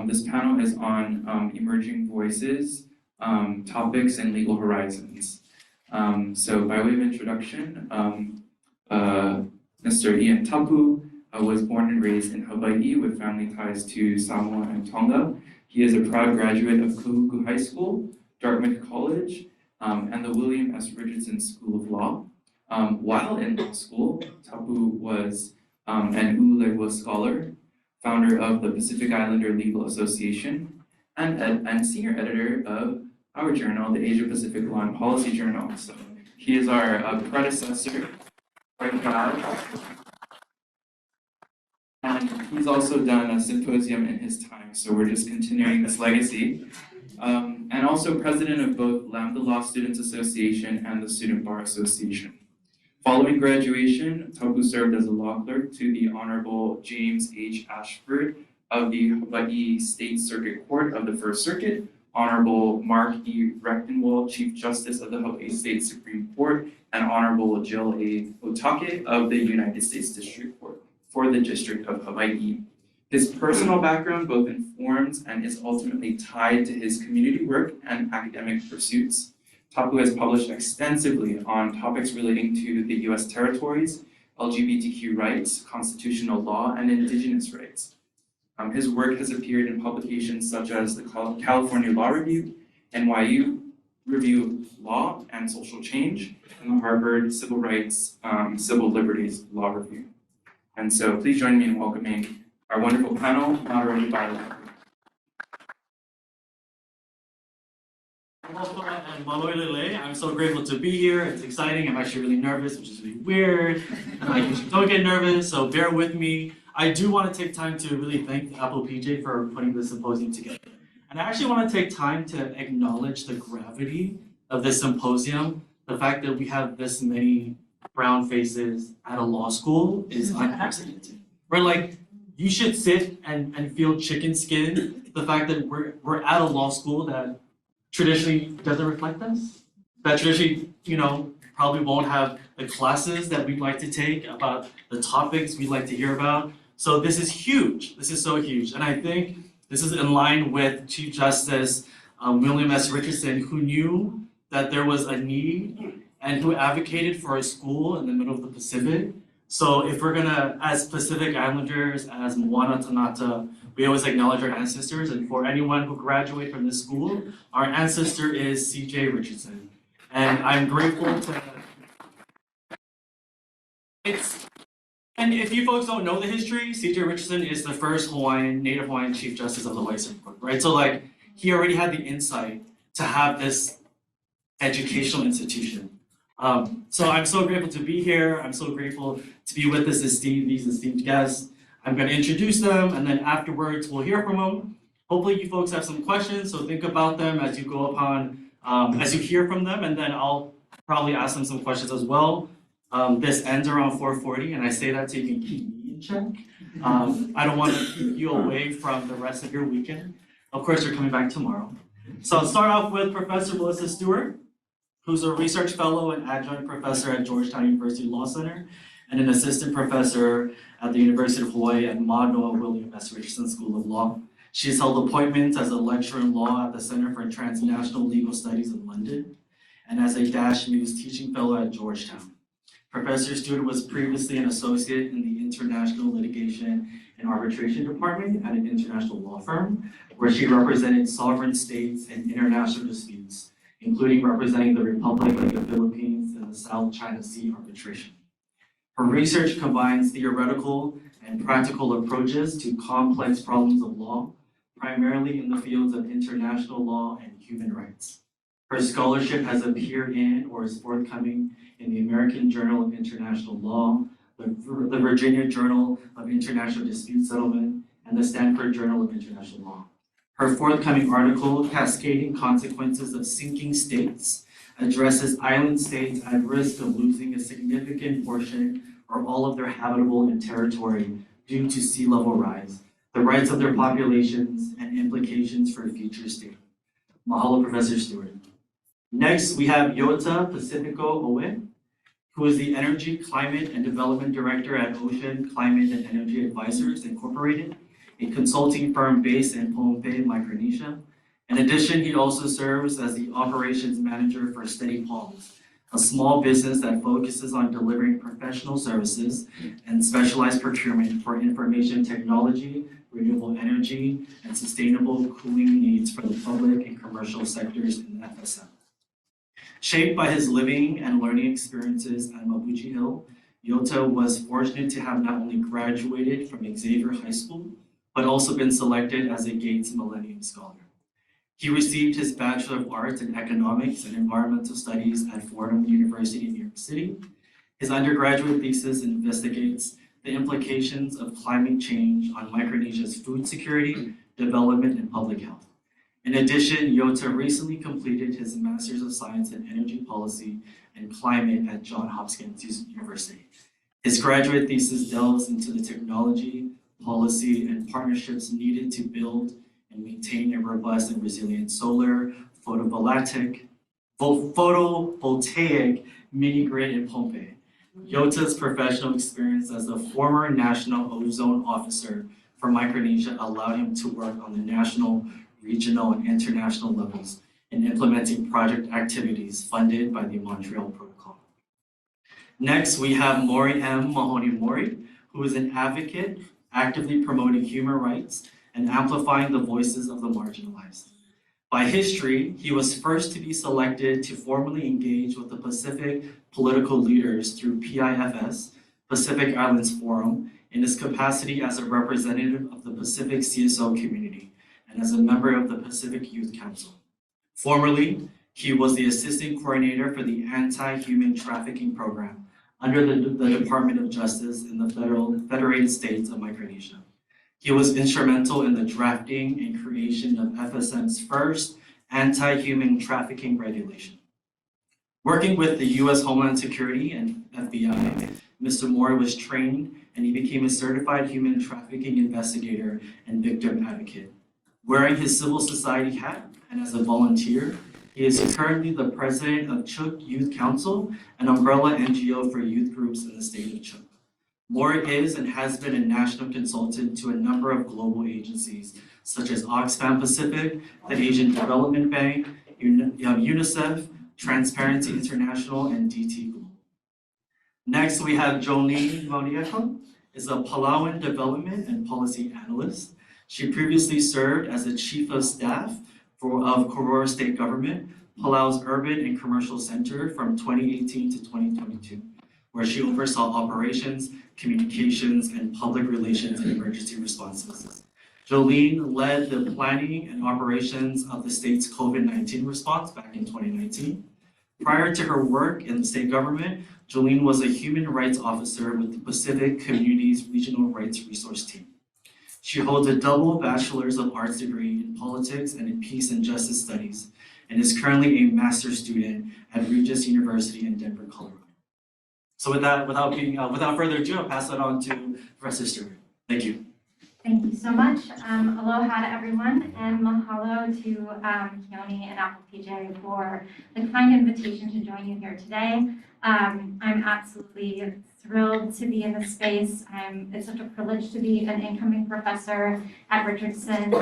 This panel is on emerging voices, topics, and legal horizons. So by way of introduction, Mr. Ian Tapu was born and raised in Hawaii with family ties to Samoa and Tonga. He is a proud graduate of Kahuku High School, Dartmouth College, and the William S. Richardson School of Law. While in law school, Tapu was an U'ulewa scholar, founder of the Pacific Islander Legal Association, and senior editor of our journal, the Asia Pacific Law and Policy Journal. So he is our predecessor, quite proud. And he's also done a symposium in his time, so we're just continuing this legacy. And also president of both Lambda Law Students Association and the Student Bar Association. Following graduation, Tapu served as a law clerk to the Honorable James H. Ashford of the Hawaii State Circuit Court of the First Circuit, Honorable Mark E. Rechtenwald, Chief Justice of the Hawaii State Supreme Court, and Honorable Jill A. Otake of the United States District Court for the District of Hawaii. His personal background both informs and is ultimately tied to his community work and academic pursuits. Tapu has published extensively on topics relating to the U.S. territories, LGBTQ rights, constitutional law, and indigenous rights. His work has appeared in publications such as the California Law Review, NYU Review Law and Social Change, and the Harvard Civil Rights, Civil Liberties Law Review. And so please join me in welcoming our wonderful panel, moderated by Aloha and Mānoa. I'm so grateful to be here. It's exciting. I'm actually really nervous, which is really weird. I usually don't get nervous, so bear with me. I do want to take time to really thank the APLPJ for putting this symposium together. And I actually want to take time to acknowledge the gravity of this symposium. The fact that we have this many brown faces at a law school is unprecedented. We're like, you should sit and feel chicken skin. The fact that we're at a law school that traditionally doesn't reflect us, that traditionally, probably won't have the classes that we'd like to take about the topics we'd like to hear about. So this is huge. This is so huge. And I think this is in line with Chief Justice William S. Richardson, who knew that there was a need and who advocated for a school in the middle of the Pacific. So if we're gonna, as Pacific Islanders, as Moana Tanata, we always acknowledge our ancestors. And for anyone who graduated from this school, our ancestor is C.J. Richardson. And I'm grateful to, and if you folks don't know the history, C.J. Richardson is the first Native Hawaiian Chief Justice of the Hawaii Supreme Court, right? So like, he already had the insight to have this educational institution. So I'm so grateful to be here. I'm so grateful to be with these esteemed guests. I'm going to introduce them, and then afterwards we'll hear from them. Hopefully you folks have some questions, so think about them as you go upon, as you hear from them, and then I'll probably ask them some questions as well. This ends around 4:40, and I say that so you can keep me in check. I don't want to keep you away from the rest of your weekend. Of course, you're coming back tomorrow. So I'll start off with Professor Melissa Stewart, who's a research fellow and adjunct professor at Georgetown University Law Center, and an assistant professor at the University of Hawaiʻi at Mānoa William S. Richardson School of Law. She has held appointments as a lecturer in law at the Center for Transnational Legal Studies in London, and as a Dash News teaching fellow at Georgetown. Professor Stewart was previously an associate in the International Litigation and Arbitration Department at an international law firm, where she represented sovereign states in international disputes, including representing the Republic of the Philippines in the South China Sea arbitration. Her research combines theoretical and practical approaches to complex problems of law, primarily in the fields of international law and human rights. Her scholarship has appeared in or is forthcoming in the American Journal of International Law, the Virginia Journal of International Dispute Settlement, and the Stanford Journal of International Law. Her forthcoming article, Cascading Consequences of Sinking States, addresses island states at risk of losing a significant portion or all of their habitable and territory due to sea level rise, the rights of their populations, and implications for future state. Mahalo, Professor Stewart. Next, we have Yota Pacifico Owe, who is the Energy, Climate, and Development Director at Ocean, Climate, and Energy Advisors, Incorporated, a consulting firm based in Pohnpei, Micronesia. In addition, he also serves as the operations manager for Steady Palms, a small business that focuses on delivering professional services and specialized procurement for information technology, renewable energy, and sustainable cooling needs for the public and commercial sectors in FSM. Shaped by his living and learning experiences at Mabuchi Hill, Yota was fortunate to have not only graduated from Xavier High School, but also been selected as a Gates Millennium Scholar. He received his Bachelor of Arts in Economics and Environmental Studies at Fordham University in New York City. His undergraduate thesis investigates the implications of climate change on Micronesia's food security, development, and public health. In addition, Yota recently completed his Master's of Science in Energy Policy and Climate at Johns Hopkins University. His graduate thesis delves into the technology, policy, and partnerships needed to build and maintain a robust and resilient solar, photovoltaic mini-grid in Pohnpei. Yota's professional experience as a former National Ozone Officer for Micronesia allowed him to work on the national, regional, and international levels in implementing project activities funded by the Montreal Protocol. Next, we have Maury M. Mahoney-Mori, who is an advocate actively promoting human rights and amplifying the voices of the marginalized. By history, he was first to be selected to formally engage with the Pacific political leaders through PIFS, Pacific Islands Forum, in his capacity as a representative of the Pacific CSO community and as a member of the Pacific Youth Council. Formerly, he was the assistant coordinator for the Anti-Human Trafficking Program under the Department of Justice in the Federated States of Micronesia. He was instrumental in the drafting and creation of FSM's first anti-human trafficking regulation. Working with the US Homeland Security and FBI, Mr. Moore was trained and he became a certified human trafficking investigator and victim advocate. Wearing his civil society hat and as a volunteer, he is currently the president of Chuk Youth Council, an umbrella NGO for youth groups in the state of Chuk. Moore is and has been a national consultant to a number of global agencies, such as Oxfam Pacific, the Asian Development Bank, UNICEF, Transparency International, and DT Global. Next, we have Jolene Mauniako, is a Palauan Development and Policy Analyst. She previously served as the Chief of Staff of Koror State Government, Palau's Urban and Commercial Center from 2018 to 2022, where she oversaw operations, communications, and public relations and emergency responses. Jolene led the planning and operations of the state's COVID-19 response back in 2019. Prior to her work in the state government, Jolene was a human rights officer with the Pacific Communities Regional Rights Resource Team. She holds a double Bachelor's of Arts degree in Politics and in Peace and Justice Studies, and is currently a master's student at Regis University in Denver, Colorado. So with that, without further ado, I'll pass it on to Professor Stewart. Thank you. Thank you so much. Aloha to everyone, and mahalo to Keone and APLPJ for the kind invitation to join you here today. I'm absolutely thrilled to be in this space. It's such a privilege to be an incoming professor at Richardson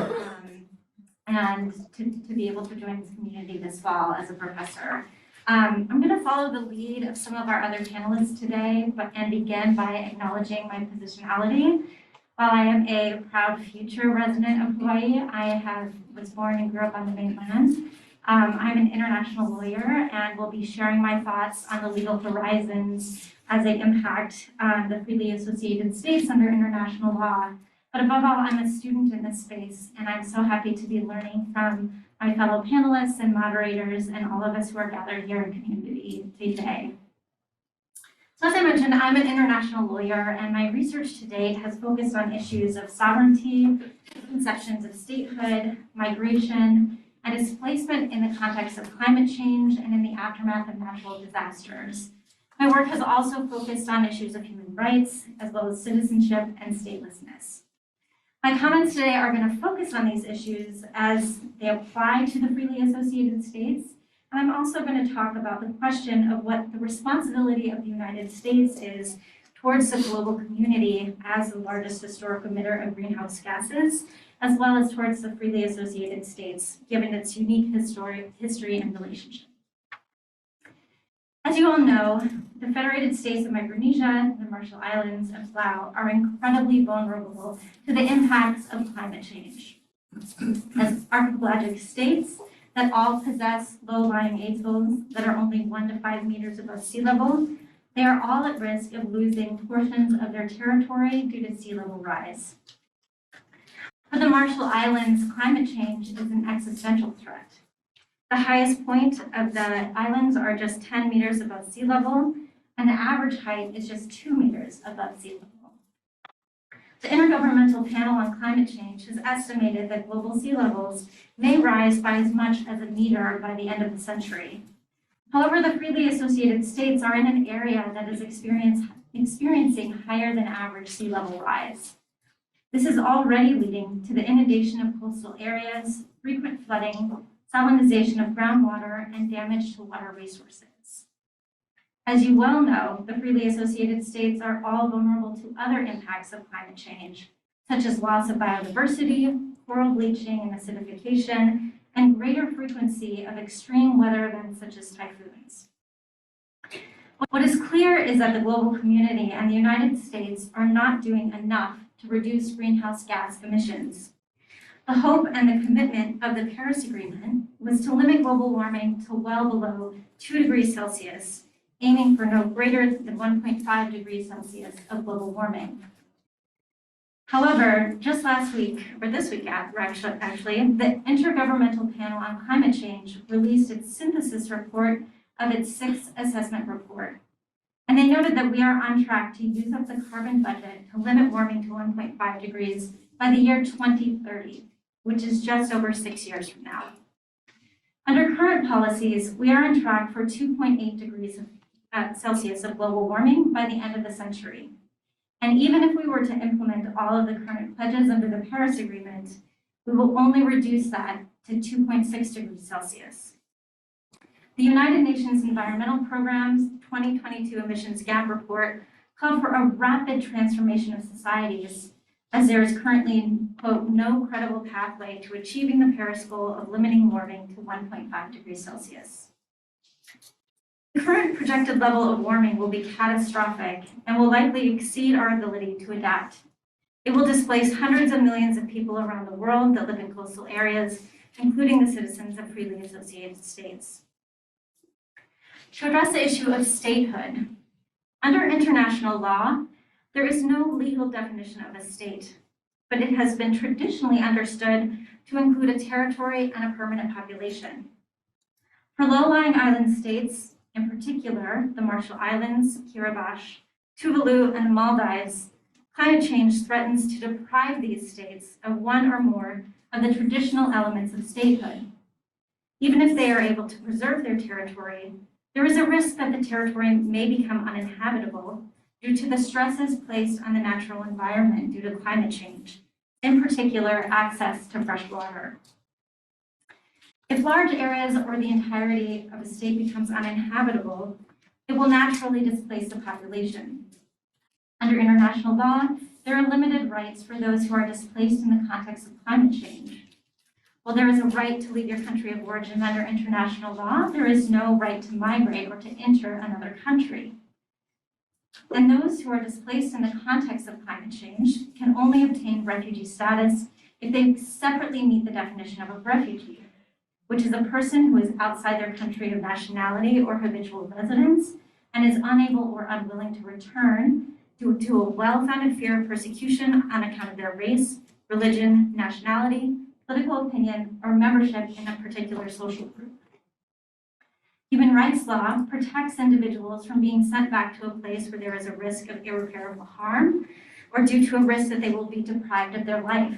and to be able to join this community this fall as a professor. I'm going to follow the lead of some of our other panelists today, and begin by acknowledging my positionality. While I am a proud future resident of Hawaii, I was born and grew up on the mainland. I'm an international lawyer and will be sharing my thoughts on the legal horizons as they impact the freely associated states under international law. But above all, I'm a student in this space, and I'm so happy to be learning from my fellow panelists and moderators and all of us who are gathered here in community today. So as I mentioned, I'm an international lawyer, and my research to date has focused on issues of sovereignty, conceptions of statehood, migration, and displacement in the context of climate change and in the aftermath of natural disasters. My work has also focused on issues of human rights, as well as citizenship and statelessness. My comments today are going to focus on these issues as they apply to the freely associated states. And I'm also going to talk about the question of what the responsibility of the United States is towards the global community as the largest historic emitter of greenhouse gases, as well as towards the freely associated states, given its unique history and relationship. As you all know, the Federated States of Micronesia, the Marshall Islands, and Palau are incredibly vulnerable to the impacts of climate change. As archipelagic states that all possess low-lying atolls that are only 1 to 5 meters above sea level, they are all at risk of losing portions of their territory due to sea level rise. For the Marshall Islands, climate change is an existential threat. The highest point of the islands are just 10 meters above sea level, and the average height is just 2 meters above sea level. The Intergovernmental Panel on Climate Change has estimated that global sea levels may rise by as much as 1 meter by the end of the century. However, the freely associated states are in an area that is experiencing higher than average sea level rise. This is already leading to the inundation of coastal areas, frequent flooding, salinization of groundwater, and damage to water resources. As you well know, the freely associated states are all vulnerable to other impacts of climate change, such as loss of biodiversity, coral bleaching and acidification, and greater frequency of extreme weather events such as typhoons. What is clear is that the global community and the United States are not doing enough to reduce greenhouse gas emissions. The hope and the commitment of the Paris Agreement was to limit global warming to well below 2 degrees Celsius, aiming for no greater than 1.5 degrees Celsius of global warming. However, just last week, or this week actually, the Intergovernmental Panel on Climate Change released its synthesis report of its 6th assessment report. And they noted that we are on track to use up the carbon budget to limit warming to 1.5 degrees by the year 2030, which is just over 6 years from now. Under current policies, we are on track for 2.8 degrees Celsius of global warming by the end of the century. And even if we were to implement all of the current pledges under the Paris Agreement, we will only reduce that to 2.6 degrees Celsius. The United Nations Environmental Programme's 2022 Emissions Gap Report called for a rapid transformation of societies, as there is currently, quote, no credible pathway to achieving the Paris goal of limiting warming to 1.5 degrees Celsius. The current projected level of warming will be catastrophic and will likely exceed our ability to adapt. It will displace hundreds of millions of people around the world that live in coastal areas, including the citizens of freely associated states. To address the issue of statehood, under international law, there is no legal definition of a state, but it has been traditionally understood to include a territory and a permanent population. For low-lying island states, in particular, the Marshall Islands, Kiribati, Tuvalu, and the Maldives, climate change threatens to deprive these states of one or more of the traditional elements of statehood. Even if they are able to preserve their territory, there is a risk that the territory may become uninhabitable due to the stresses placed on the natural environment due to climate change, in particular, access to fresh water. If large areas or the entirety of a state becomes uninhabitable, it will naturally displace the population. Under international law, there are limited rights for those who are displaced in the context of climate change. While there is a right to leave your country of origin under international law, there is no right to migrate or to enter another country. And those who are displaced in the context of climate change can only obtain refugee status if they separately meet the definition of a refugee, which is a person who is outside their country of nationality or habitual residence and is unable or unwilling to return due to a well-founded fear of persecution on account of their race, religion, nationality, political opinion, or membership in a particular social group. Human rights law protects individuals from being sent back to a place where there is a risk of irreparable harm or due to a risk that they will be deprived of their life.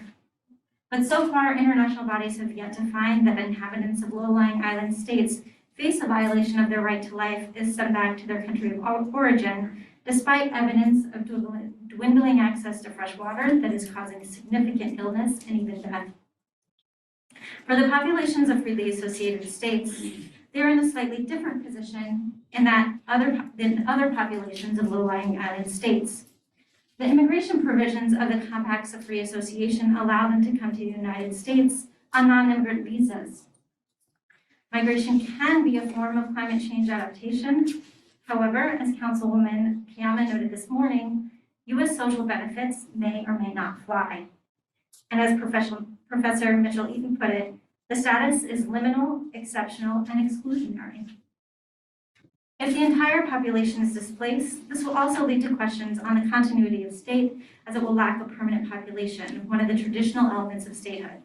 But so far, international bodies have yet to find that inhabitants of low-lying island states face a violation of their right to life if sent back to their country of origin, despite evidence of dwindling access to fresh water that is causing significant illness and even death. For the populations of freely associated states, they're in a slightly different position than other populations of low-lying island states. The immigration provisions of the Compacts of Free Association allow them to come to the United States on non-immigrant visas. Migration can be a form of climate change adaptation. However, as Councilwoman Kiyama noted this morning, U.S. social benefits may or may not fly. And as Professor Mitchell-Eaton put it, the status is liminal, exceptional, and exclusionary. If the entire population is displaced, this will also lead to questions on the continuity of state, as it will lack a permanent population, one of the traditional elements of statehood.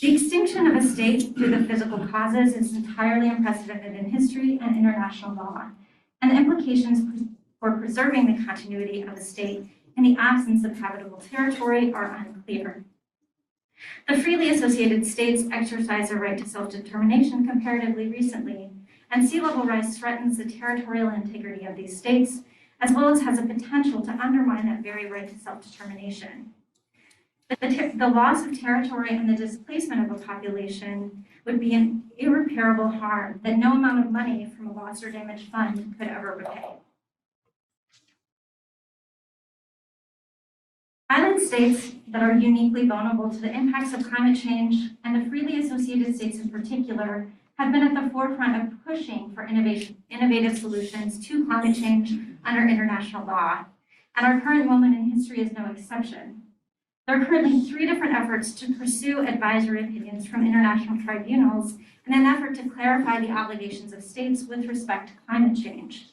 The extinction of a state through the physical causes is entirely unprecedented in history and international law, and the implications for preserving the continuity of a state in the absence of habitable territory are unclear. The freely associated states exercise their right to self-determination comparatively recently, and sea level rise threatens the territorial integrity of these states, as well as has a potential to undermine that very right to self-determination. The loss of territory and the displacement of a population would be an irreparable harm that no amount of money from a loss or damage fund could ever repay. Island states that are uniquely vulnerable to the impacts of climate change, and the freely associated states in particular, have been at the forefront of pushing for innovative solutions to climate change under international law, and our current moment in history is no exception. There are currently 3 different efforts to pursue advisory opinions from international tribunals in an effort to clarify the obligations of states with respect to climate change.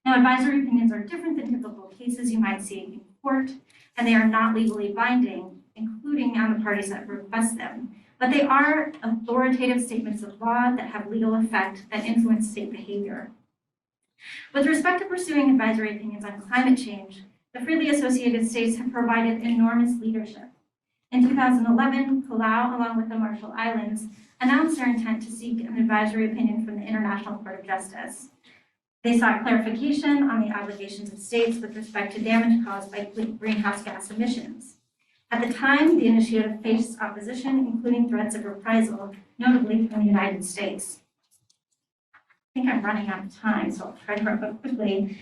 Now, advisory opinions are different than typical cases you might see in court, and they are not legally binding, including on the parties that request them. But they are authoritative statements of law that have legal effect that influence state behavior. With respect to pursuing advisory opinions on climate change, the freely associated states have provided enormous leadership. In 2011, Palau, along with the Marshall Islands, announced their intent to seek an advisory opinion from the International Court of Justice. They sought clarification on the obligations of states with respect to damage caused by greenhouse gas emissions. At the time, the initiative faced opposition, including threats of reprisal, notably from the United States. I think I'm running out of time, so I'll try to wrap up quickly.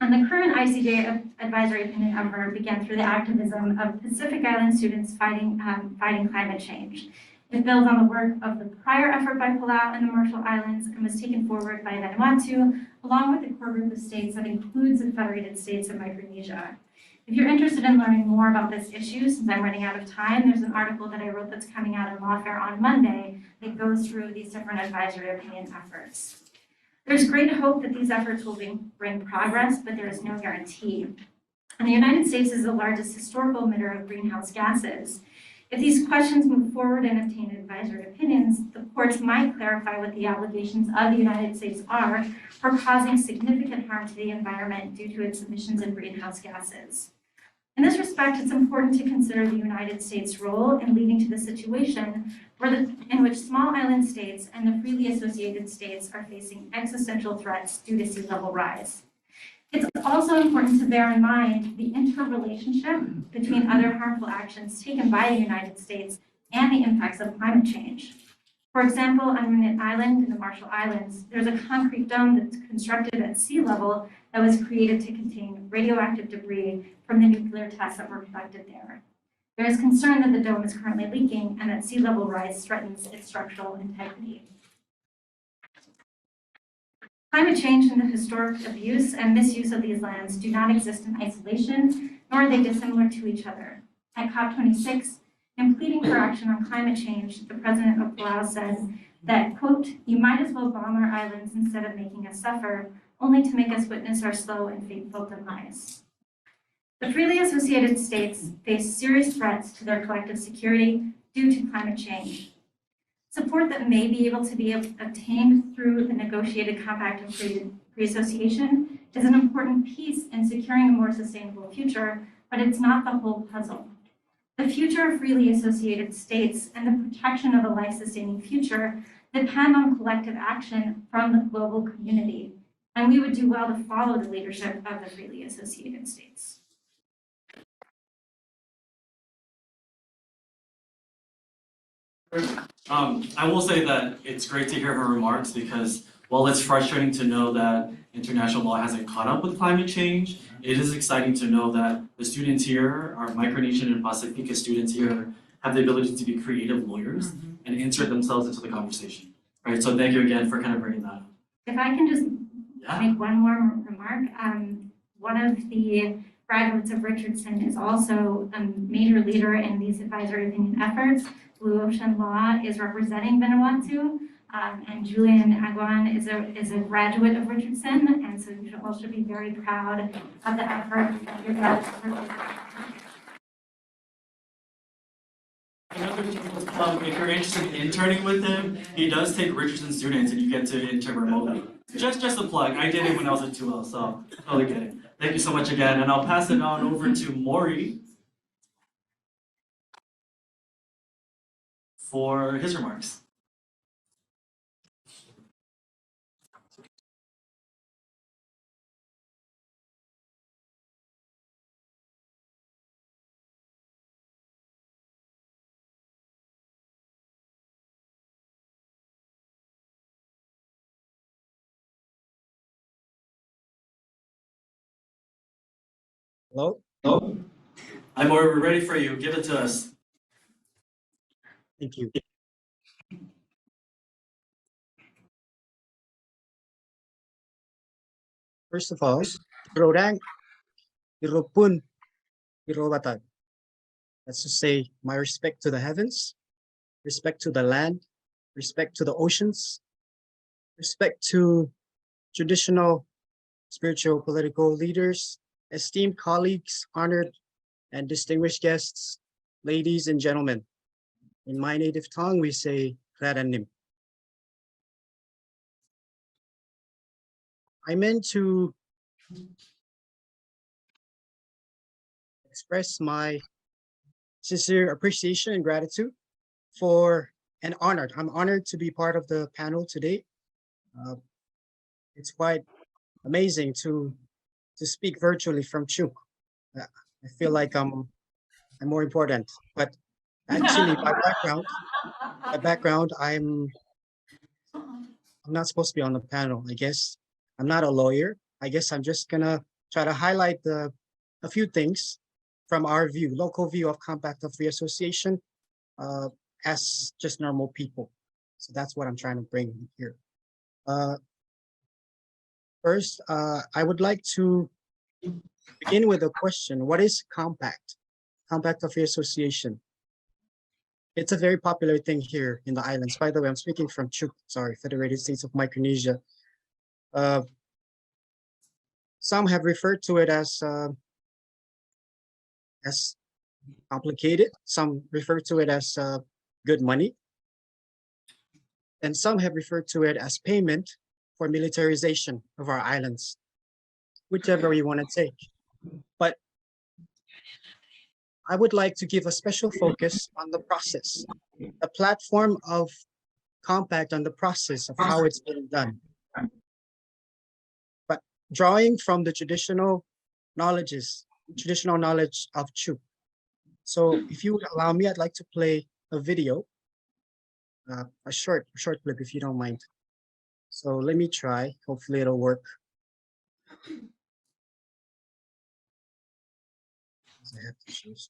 And the current ICJ advisory opinion effort began through the activism of Pacific Island students fighting climate change. It builds on the work of the prior effort by Palau and the Marshall Islands and was taken forward by Vanuatu, along with a core group of states that includes the Federated States of Micronesia. If you're interested in learning more about this issue, since I'm running out of time, there's an article that I wrote that's coming out in Lawfare on Monday that goes through these different advisory opinion efforts. There's great hope that these efforts will bring progress, but there is no guarantee. And the United States is the largest historical emitter of greenhouse gases. If these questions move forward and obtain advisory opinions, the courts might clarify what the obligations of the United States are for causing significant harm to the environment due to its emissions of greenhouse gases. In this respect, it's important to consider the United States' role in leading to the situation in which small island states and the freely associated states are facing existential threats due to sea level rise. It's also important to bear in mind the interrelationship between other harmful actions taken by the United States and the impacts of climate change. For example, on Unit Island in the Marshall Islands, there's a concrete dome that's constructed at sea level that was created to contain radioactive debris from the nuclear tests that were conducted there. There is concern that the dome is currently leaking and that sea level rise threatens its structural integrity. Climate change and the historic abuse and misuse of these lands do not exist in isolation, nor are they dissimilar to each other. At COP26, in pleading for action on climate change, the president of Palau said that, quote, "You might as well bomb our islands instead of making us suffer, only to make us witness our slow and fateful demise." The freely associated states face serious threats to their collective security due to climate change. Support that may be able to be obtained through the negotiated Compact of Free Association is an important piece in securing a more sustainable future, but it's not the whole puzzle. The future of freely associated states and the protection of a life-sustaining future depend on collective action from the global community, and we would do well to follow the leadership of the freely associated states. I will say that it's great to hear her remarks because while it's frustrating to know that international law hasn't caught up with climate change, it is exciting to know that the students here, our Micronesian and Pacifica students here, have the ability to be creative lawyers and insert themselves into the conversation, right? So thank you again for kind of bringing that up. If I can just make one more remark, one of the graduates of Richardson is also a major leader in these advisory opinion efforts. Blue Ocean Law is representing Vanuatu, and Julian Aguan is a graduate of Richardson, and so you should also be very proud of the effort that your graduates are. If you're interested in interning with him, he does take Richardson students and you get to intern remotely. Just a plug. I did it when I was at 2L, so totally get it. Thank you so much again, and I'll pass it on over to Maury for his remarks. Hello? Hi, Maury, we're ready for you. Give it to us. Thank you. First of all, Irorang, Iropun, Irobatag. That's to say, my respect to the heavens, respect to the land, respect to the oceans, respect to traditional, spiritual, political leaders, esteemed colleagues, honored and distinguished guests, ladies and gentlemen. In my native tongue, we say Raranim. I meant to express my sincere appreciation and gratitude for I'm honored to be part of the panel today. It's quite amazing to speak virtually from Chuk. I feel like I'm more important, but actually my background, I'm not supposed to be on the panel. I guess I'm not a lawyer. I guess I'm just gonna try to highlight a few things from our view, local view of Compact of Free Association, as just normal people. So that's what I'm trying to bring here. First, I would like to begin with a question. What is Compact? Compact of Free Association. It's a very popular thing here in the islands. By the way, I'm speaking from Chuk, Federated States of Micronesia. Some have referred to it as complicated. Some refer to it as good money. And some have referred to it as payment for militarization of our islands, whichever you want to take. But I would like to give a special focus on the process, the platform of Compact on the process of how it's being done. But drawing from the traditional knowledge of Chuk. So if you would allow me, I'd like to play a video, a short clip, if you don't mind. So let me try. Hopefully it'll work. I have to choose.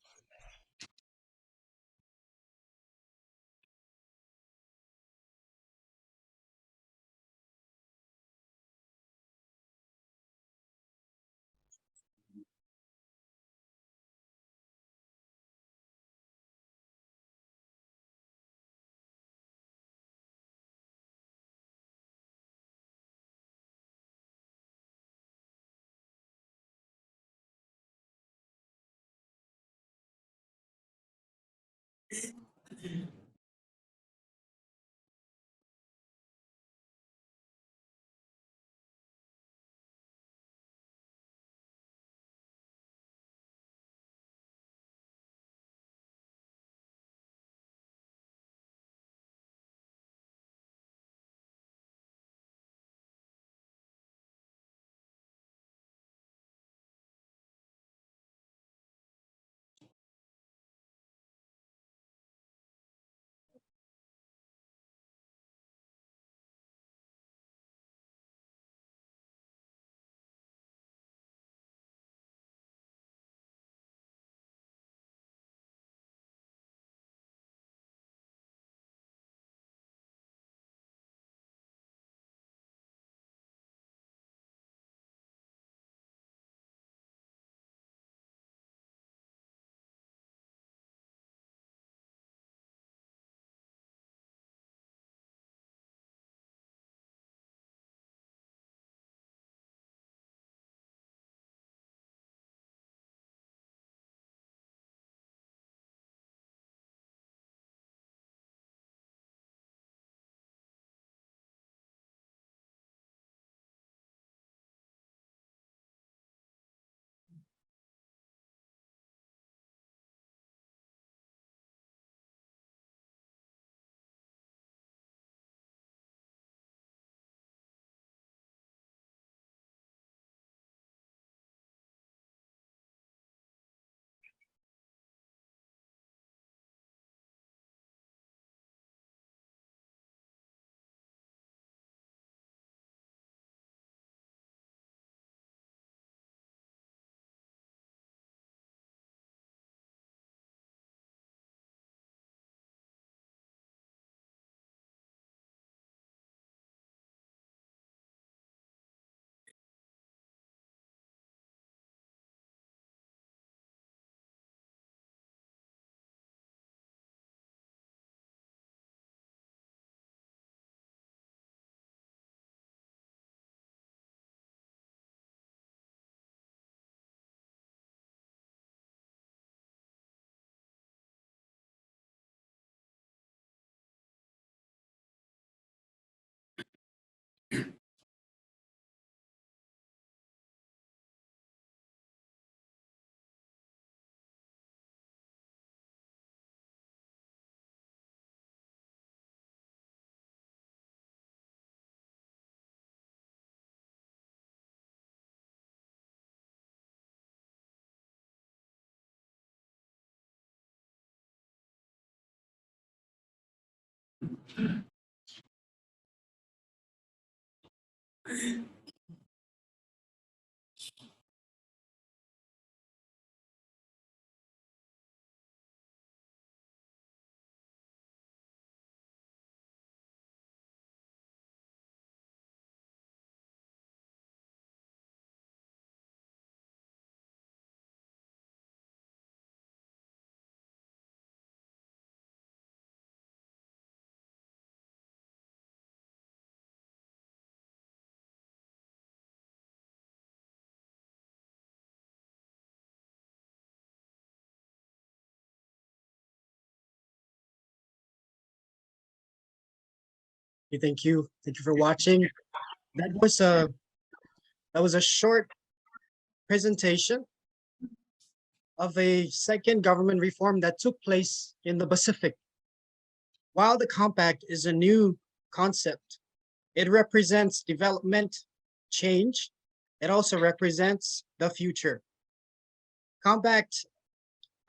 Thank you. Thank you for watching. That was a short presentation of a second government reform that took place in the Pacific. While the compact is a new concept, it represents development, change. It also represents the future. Compact,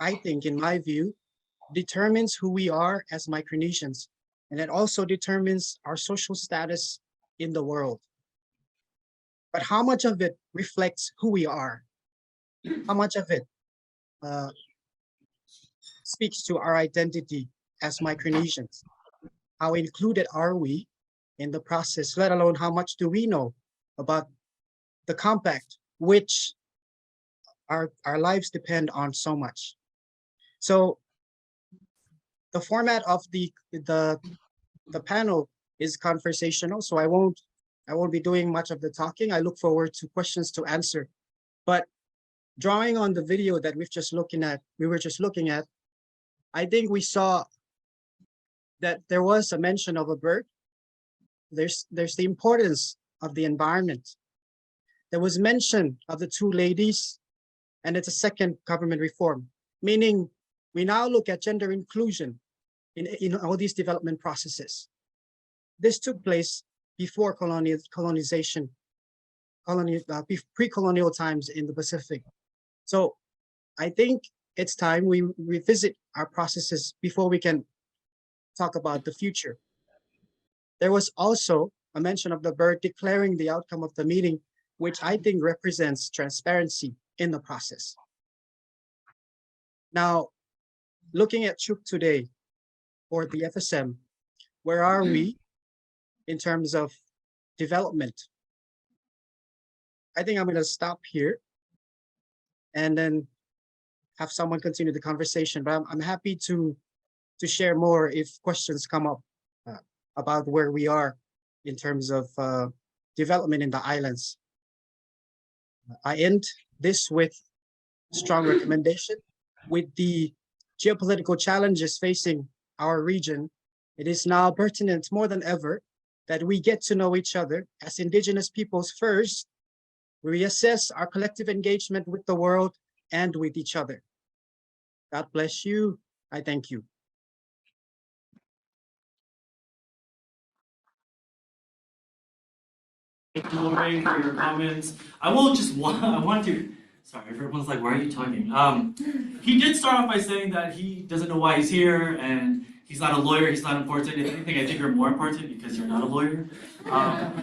I think, in my view, determines who we are as Micronesians, and it also determines our social status in the world. But how much of it reflects who we are? How much of it speaks to our identity as Micronesians? How included are we in the process, let alone how much do we know about the compact, which our lives depend on so much. So the format of the panel is conversational, so I won't be doing much of the talking. I look forward to questions to answer. But drawing on the video that we were just looking at, I think we saw that there was a mention of a bird. There's the importance of the environment. There was mention of the two ladies, and it's a second government reform, meaning we now look at gender inclusion in all these development processes. This took place before colonization, pre-colonial times in the Pacific. So I think it's time we revisit our processes before we can talk about the future. There was also a mention of the bird declaring the outcome of the meeting, which I think represents transparency in the process. Now, looking at Chuk today, or the FSM, where are we in terms of development? I think I'm going to stop here and then have someone continue the conversation, but I'm happy to share more if questions come up about where we are in terms of development in the islands. I end this with strong recommendation. With the geopolitical challenges facing our region, it is now pertinent more than ever that we get to know each other as Indigenous peoples first. We reassess our collective engagement with the world and with each other. God bless you. I thank you. Thank you, Lorraine, for your comments. I want to, sorry, everyone's like, why are you talking? He did start off by saying that he doesn't know why he's here and he's not a lawyer, he's not important. If anything, I think you're more important because you're not a lawyer.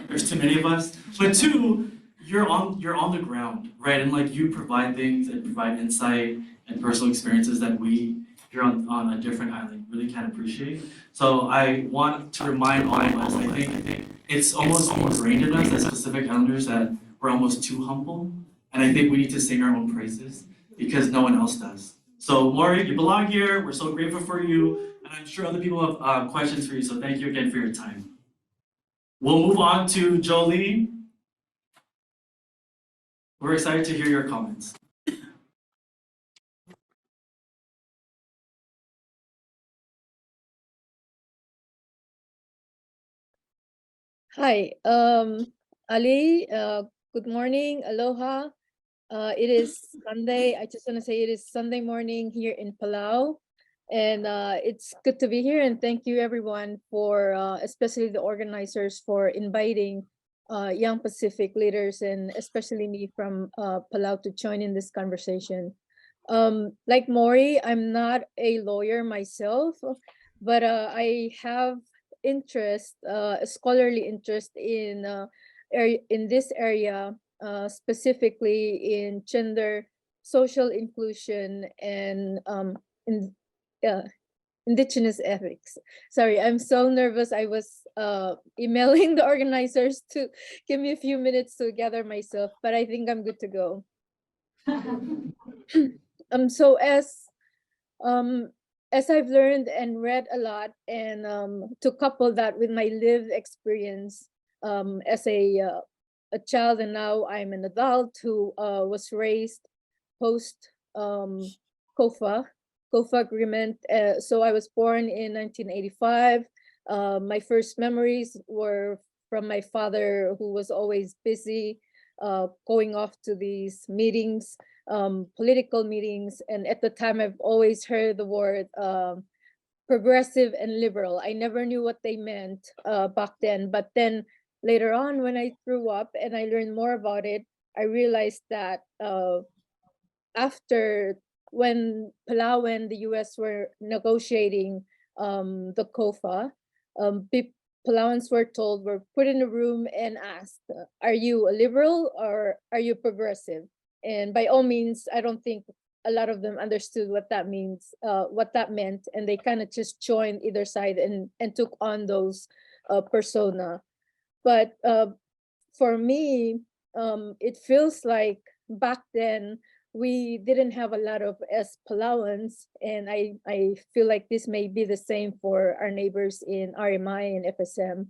There's too many of us. But two, you're on the ground, right? And like you provide things and provide insight and personal experiences that we here on a different island really can't appreciate. So I want to remind all of us, I think it's almost ingrained in us as Pacific Islanders that we're almost too humble. And I think we need to sing our own praises because no one else does. So Maury, you belong here. We're so grateful for you. And I'm sure other people have questions for you. So thank you again for your time. We'll move on to Jolie. We're excited to hear your comments. Hi, Ali, good morning, aloha. It is Sunday. I just want to say it is Sunday morning here in Palau. And it's good to be here. And thank you everyone for, especially the organizers for inviting young Pacific leaders and especially me from Palau to join in this conversation. Like Maury, I'm not a lawyer myself, but I have interest, a scholarly interest in in this area, specifically in gender, social inclusion, and in, indigenous ethics. Sorry, I'm so nervous. I was emailing the organizers to give me a few minutes to gather myself, but I think I'm good to go. So as I've learned and read a lot, and to couple that with my lived experience as a child, and now I'm an adult who was raised post COFA agreement. So I was born in 1985. My first memories were from my father, who was always busy going off to these meetings, political meetings. And at the time, I've always heard the word progressive and liberal. I never knew what they meant back then. But then later on, when I grew up and I learned more about it, I realized that after when Palau and the US were negotiating the COFA, Palauans were told, were put in a room and asked, are you a liberal or are you progressive? And by all means, I don't think a lot of them understood what that means, what that meant, and they kind of just joined either side and took on those persona. But for me, it feels like back then we didn't have a lot of Palauans, and I feel like this may be the same for our neighbors in RMI and FSM.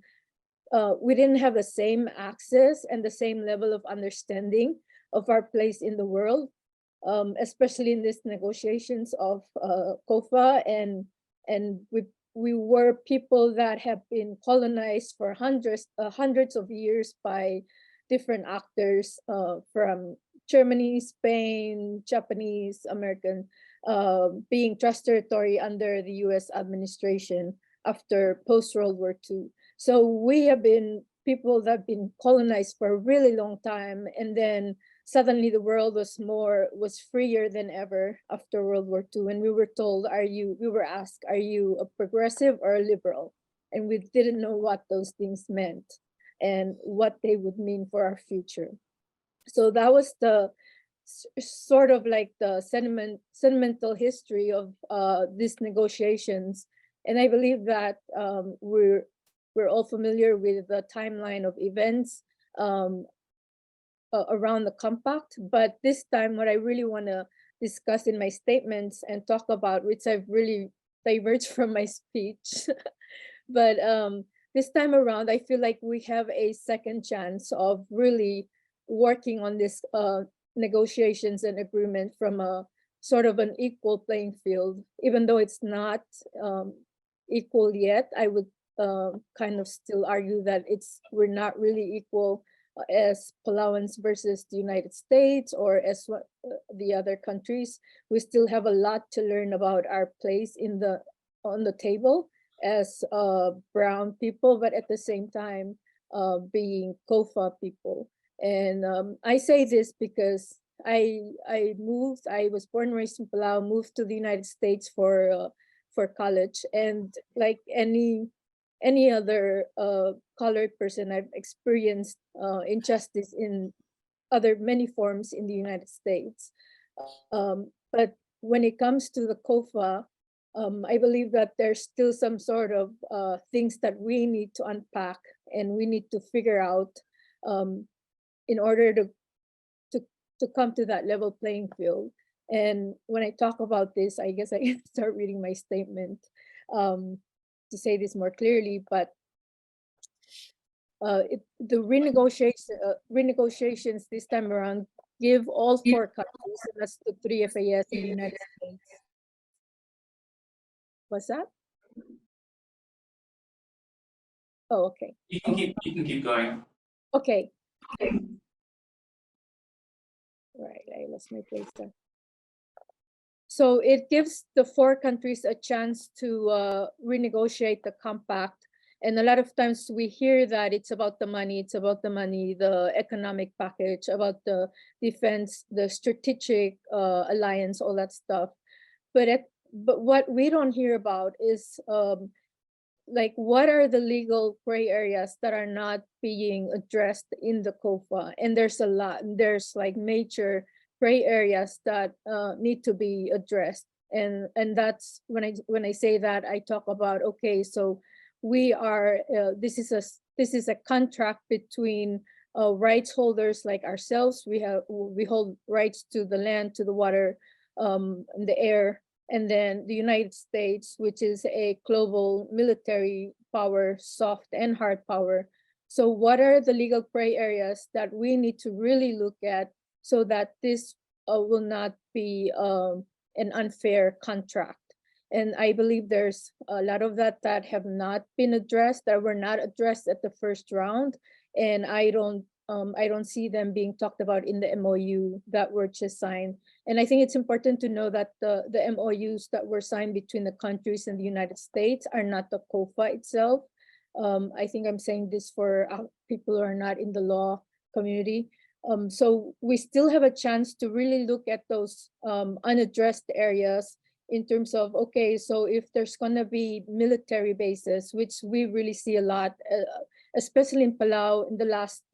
We didn't have the same access and the same level of understanding of our place in the world, especially in these negotiations of COFA, and we were people that have been colonized for hundreds of years by different actors from Germany, Spain, Japanese, American, being trust territory under the US administration after post-World War II. So we have been people that have been colonized for a really long time, and then suddenly the world was freer than ever after World War II. And we were told, we were asked, are you a progressive or a liberal? And we didn't know what those things meant and what they would mean for our future. So that was the sort of like the sentimental history of these negotiations. And I believe that we're all familiar with the timeline of events around the compact. But this time, what I really want to discuss in my statements and talk about, which I've really diverged from my speech, but this time around, I feel like we have a second chance of really working on this negotiations and agreement from a sort of an equal playing field. Even though it's not equal yet, I would kind of still argue that we're not really equal as Palauans versus the United States or as the other countries. We still have a lot to learn about our place on the table as brown people, but at the same time being COFA people. And I say this because I was born and raised in Palau, moved to the United States for college, and like any other colored person, I've experienced injustice in many forms in the United States. But when it comes to the COFA, I believe that there's still some sort of things that we need to unpack and we need to figure out in order to come to that level playing field. And when I talk about this, I guess I can start reading my statement to say this more clearly, but the renegotiations this time around give all four countries, and that's the 3 FAS in the United States. What's that? Oh, okay. You can keep going. Okay. Right, I lost my place there. So it gives the four countries a chance to renegotiate the compact. And a lot of times we hear that it's about the money, the economic package, about the defense, the strategic alliance, all that stuff. But what we don't hear about is like what are the legal gray areas that are not being addressed in the COFA? And there's a lot. There's like major gray areas that need to be addressed. And that's when I say that, I talk about, okay, so we are this is a contract between rights holders like ourselves. We hold rights to the land, to the water, and the air, and then the United States, which is a global military power, soft and hard power. So what are the legal gray areas that we need to really look at so that this will not be an unfair contract? And I believe there's a lot of that have not been addressed, that were not addressed at the first round. And I don't see them being talked about in the MOU that were just signed. And I think it's important to know that the MOUs that were signed between the countries and the United States are not the COFA itself. I think I'm saying this for people who are not in the law community. So we still have a chance to really look at those unaddressed areas in terms of, okay, so if there's gonna be military bases, which we really see a lot, especially in Palau in the last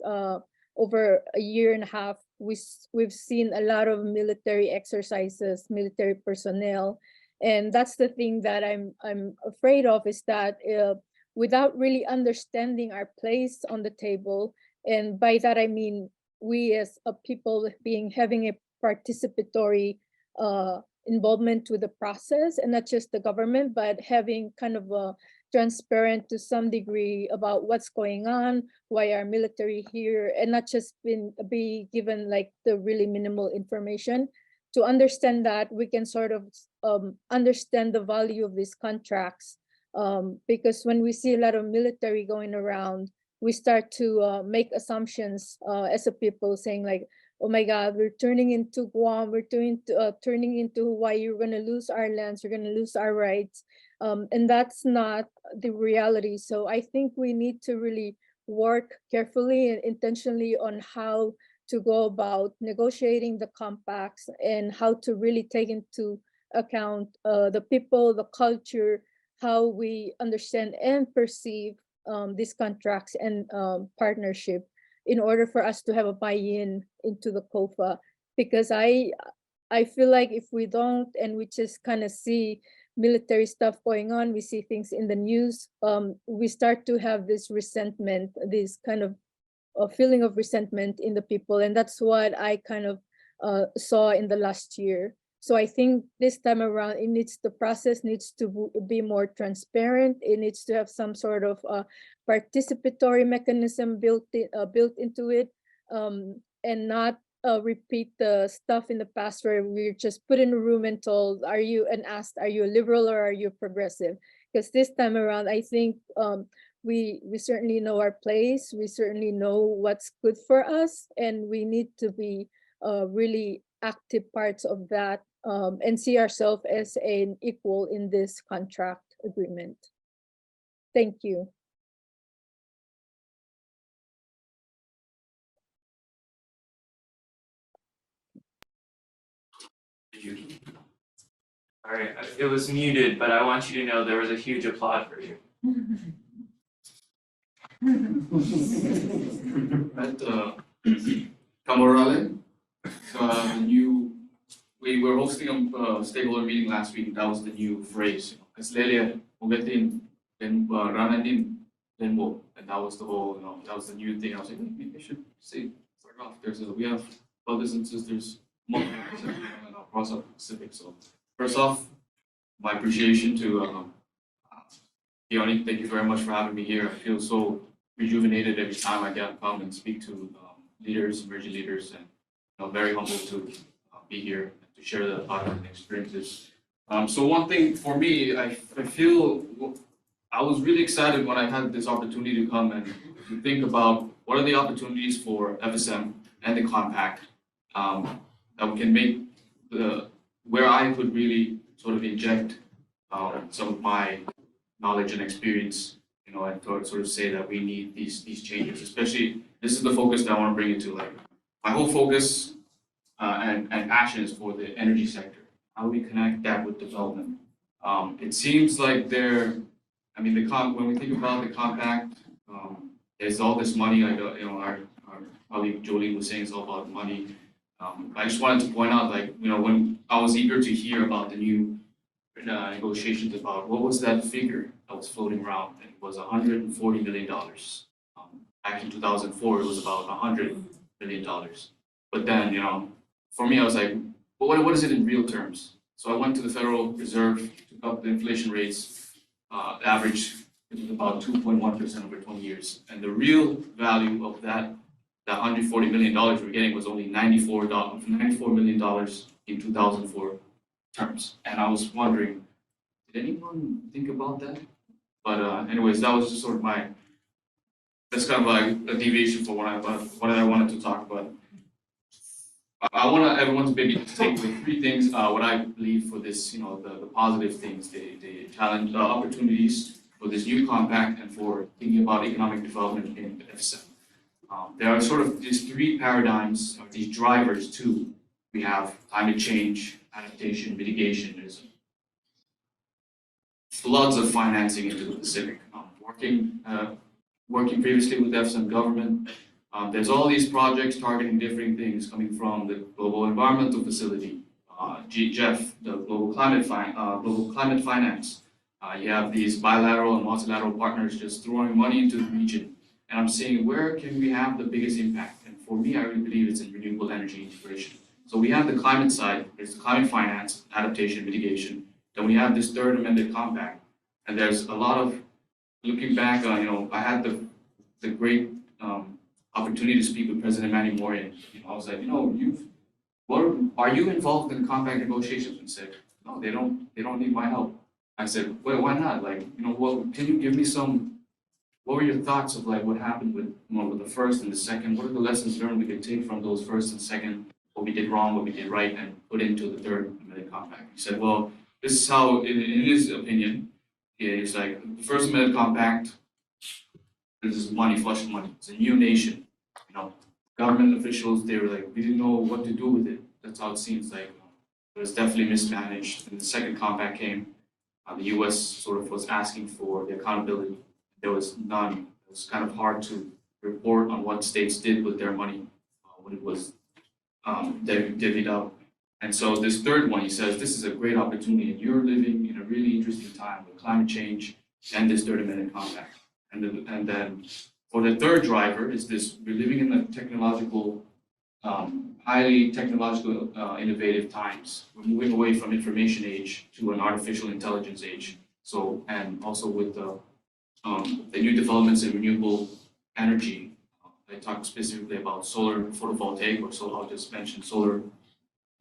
over a year and a half, we've seen a lot of military exercises, military personnel. And that's the thing that I'm afraid of, is that without really understanding our place on the table, and by that I mean we as a people having a participatory involvement with the process, and not just the government, but having kind of a transparent to some degree about what's going on, why our military here, and not just be given like the really minimal information. To understand that, we can sort of understand the value of these contracts, because when we see a lot of military going around, we start to make assumptions as a people, saying like, oh my God, we're turning into Guam, we're turning into Hawaii, we're gonna lose our lands, we're gonna lose our rights. And that's not the reality. So I think we need to really work carefully and intentionally on how to go about negotiating the compacts, and how to really take into account the people, the culture, how we understand and perceive these contracts and partnership, in order for us to have a buy-in into the COFA. Because I feel like if we don't, and we just kind of see military stuff going on, we see things in the news, we start to have this resentment, this kind of a feeling of resentment in the people. And that's what I kind of saw in the last year. So I think this time around, the process needs to be more transparent. It needs to have some sort of participatory mechanism built into it, and not repeat the stuff in the past where we're just put in a room and told, asked, are you a liberal or are you progressive? Because this time around, I think we certainly know our place. We certainly know what's good for us, and we need to be really active parts of that, and see ourselves as an equal in this contract agreement. Thank you. All right, it was muted, but I want you to know there was a huge applaud for you. At Kamorale, we were hosting a stakeholder meeting last week. That was the new phrase. Kaslelia ugetin then rananin then mo, and that was the whole. That was the new thing. I was like, maybe I should say start off. We have brothers and sisters across our Pacific. So first off, my appreciation to Keone. Thank you very much for having me here. I feel so rejuvenated every time I get to come and speak to leaders, emerging leaders, and very humbled to be here to share the thoughts and experiences. So one thing for me, I feel I was really excited when I had this opportunity to come and to think about what are the opportunities for FSM and the compact that we can make where I could really sort of inject some of my knowledge and experience, and sort of say that we need these changes. Especially, this is the focus that I want to bring it to. Like, my whole focus and passion is for the energy sector. How do we connect that with development? It seems like I mean, when we think about the compact, there's all this money, like, our colleague Jolie was saying, it's all about money. I just wanted to point out, like, when I was eager to hear about the new negotiations about what was that figure that was floating around, and it was $140 million. Back in 2004, it was about $100 million. But then, for me, I was like, well, what is it in real terms? So I went to the Federal Reserve, took up the inflation rates, the average it was about 2.1% over 20 years. And the real value of that $140 million we're getting was only $94 million in 2004 terms. And I was wondering, did anyone think about that? But anyways, that was just sort of that's kind of like a deviation for what I wanted to talk about. I want everyone to maybe take away three things, what I believe for this, the positive things, the challenge, opportunities for this new compact and for thinking about economic development in FSM. There are sort of these three paradigms, or these drivers too. We have climate change, adaptation, mitigation. There's floods of financing into the Pacific. Working previously with FSM government, there's all these projects targeting different things coming from the Global Environmental Facility, GEF, the Global Climate Finance. You have these bilateral and multilateral partners just throwing money into the region. And I'm saying, where can we have the biggest impact? And for me, I really believe it's in renewable energy integration. So we have the climate side, there's the climate finance, adaptation, mitigation. Then we have this third amended compact. And there's a lot of, looking back on, I had the great opportunity to speak with President Manny Moore. I was like, are you involved in compact negotiations? And said, no, they don't need my help. I said, well, why not? Can you give me what were your thoughts of what happened with the first and the second? What are the lessons learned we could take from those first and second, what we did wrong, what we did right, and put into the third amended compact? He said, well, this is how, in his opinion, it's like the first amended compact, this is money, flush of money. It's a new nation. Government officials, they were like, we didn't know what to do with it. That's how it seems like. It was definitely mismanaged. And the second compact came, the US sort of was asking for the accountability. There was none. It was kind of hard to report on what states did with their money when it was divvied up. And so this third one, he says, this is a great opportunity, and you're living in a really interesting time with climate change and this third amendment compact. And then for the third driver is this: we're living in the technological, highly technological, innovative times. We're moving away from information age to an artificial intelligence age. So, and also with the new developments in renewable energy, I talked specifically about solar photovoltaic, or so I'll just mention solar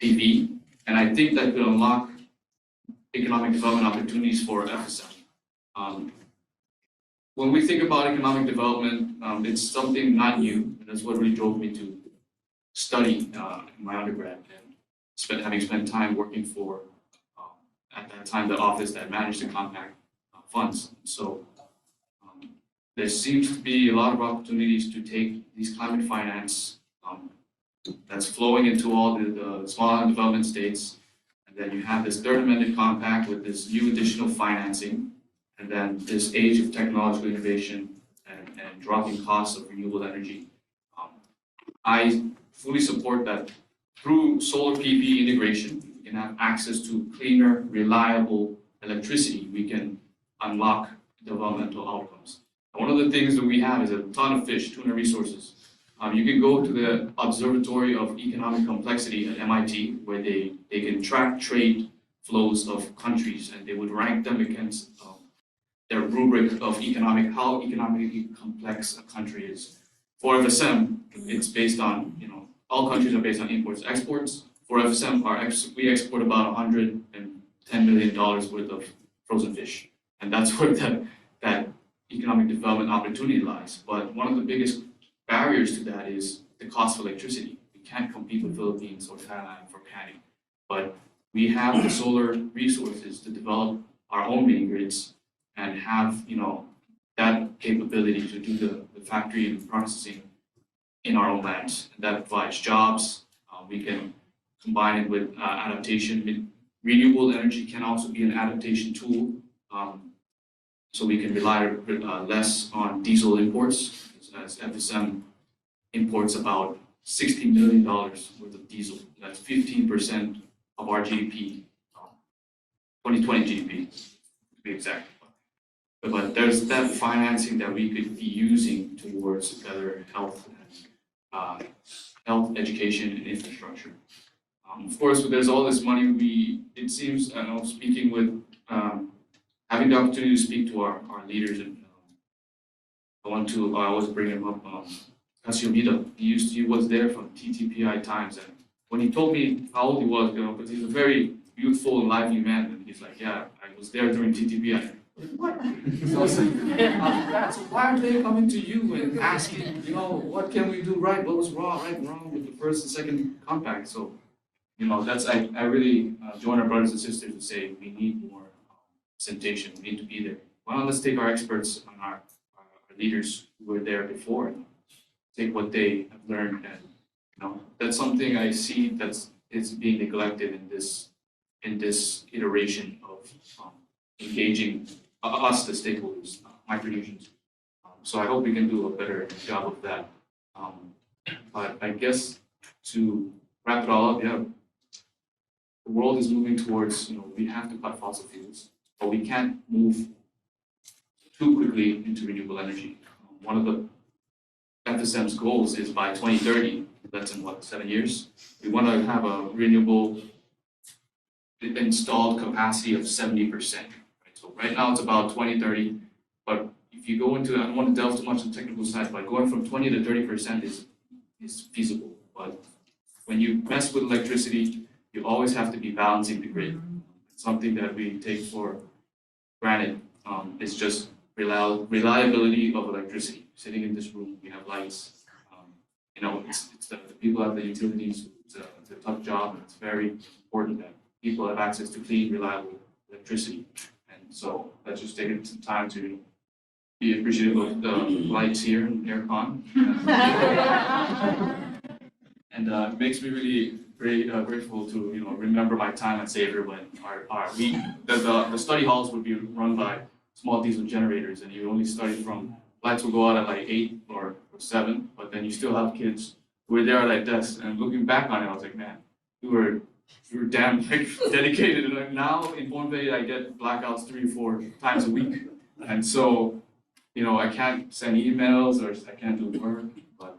PV, and I think that could unlock economic development opportunities for FSM. When we think about economic development, it's something not new, and that's what really drove me to study in my undergrad, and having spent time working for, at that time, the office that managed the compact funds. So there seems to be a lot of opportunities to take these climate finance that's flowing into all the small island development states. And then you have this third amended compact with this new additional financing, and then this age of technological innovation and dropping costs of renewable energy. I fully support that through solar PV integration, we can have access to cleaner, reliable electricity. We can unlock developmental outcomes. One of the things that we have is a ton of fish, tuna resources. You can go to the Observatory of Economic Complexity at MIT, where they can track trade flows of countries, and they would rank them against their rubric of how economically complex a country is. For FSM, it's based on, all countries are based on imports, exports. For FSM, we export about $110 million worth of frozen fish, and that's where that economic development opportunity lies. But one of the biggest barriers to that is the cost of electricity. We can't compete with Philippines or Thailand for canning, but we have the solar resources to develop our own mini grids and have, that capability to do the factory and processing in our own lands. And that provides jobs. We can combine it with adaptation. Renewable energy can also be an adaptation tool. so we can rely less on diesel imports, as FSM imports about $60 million worth of diesel. That's 15% of our GDP, 2020 GDP, to be exact. But there's that financing that we could be using towards better health, education, and infrastructure. Of course, there's all this money. It seems, I know, speaking with, having the opportunity to speak to our leaders, and I always bring him up, Kashiomida. He was there from TTPI times, and when he told me how old he was, because he's a very youthful and lively man, and he's like, yeah, I was there during TTPI. What? So I was like, so why are they coming to you and asking, what can we do right? What was wrong with the first and second compact? So, I really join our brothers and sisters to say we need more representation. We need to be there. Why not let's take our experts and our leaders who were there before, take what they have learned, and that's something I see is being neglected in this iteration of engaging us, the stakeholders, micronations. So I hope we can do a better job of that. But I guess to wrap it all up, the world is moving towards, we have to cut fossil fuels, but we can't move too quickly into renewable energy. One of the FSM's goals is by 2030, that's in 7 years, we want to have a renewable installed capacity of 70%. So right now it's about 20-30, but if you go into, I don't want to delve too much on the technical side, but going from 20 to 30% is feasible. But when you mess with electricity, you always have to be balancing the grid. Something that we take for granted is just reliability of electricity. Sitting in this room, we have lights. It's the people at the utilities. It's a tough job, and it's very important that people have access to clean, reliable electricity. So let's just take some time to be appreciative of the lights here and aircon. And it makes me really grateful to remember my time at Xavier when the study halls would be run by small diesel generators, and you only study from lights will go out at like 8 or 7, but then you still have kids who were there at that desk. And looking back on it, I was like, man, we were damn dedicated. And now in Pohnpei, I get blackouts 3 or 4 times a week. And so, I can't send emails or I can't do work, but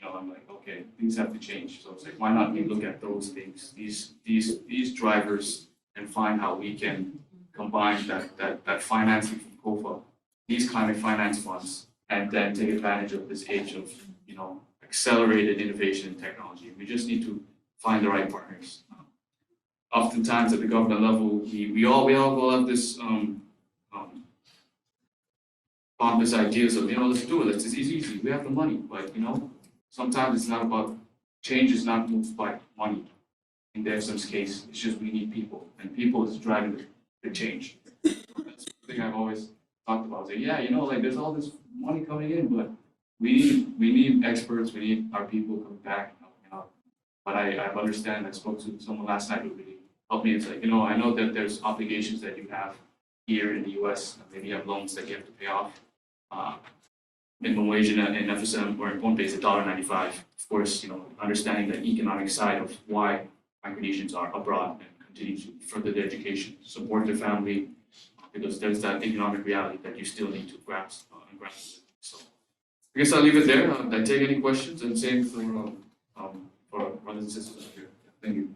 I'm like, okay, things have to change. So it's like, why not we look at those things, these drivers, and find how we can combine that financing from COFA, these climate finance funds, and then take advantage of this age of, accelerated innovation and technology. We just need to find the right partners. Oftentimes at the government level, we all go have this pompous ideas of, let's do it, it's easy, we have the money, but sometimes it's not about, change is not moved by money. In the FSM's case, it's just we need people, and people is driving the change. That's the thing I've always talked about. Say, there's all this money coming in, but we need experts, we need our people coming back. But I understand, I spoke to someone last night who really helped me. It's like, I know that there's obligations that you have here in the US, maybe you have loans that you have to pay off. Minimum wage in FSM or in Pohnpei is $1.95. Of course, understanding the economic side of why micronations are abroad and continue to further their education, support their family, because there's that economic reality that you still need to grasp and grasp. So I guess I'll leave it there. Did I take any questions? And same for our brothers and sisters out here. Thank you.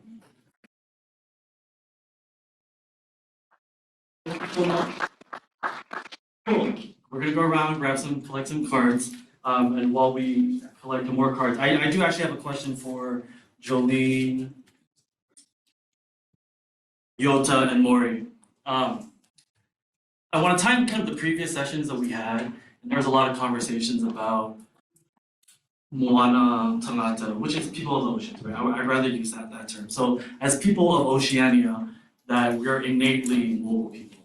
Cool. We're gonna go around, collect some cards, and while we collect more cards, I do actually have a question for Jolene, Yota, and Maury. I want to time kind of the previous sessions that we had, and there was a lot of conversations about Moana Tangata, which is people of the oceans, right? I'd rather use that term. So as people of Oceania, that we're innately global people,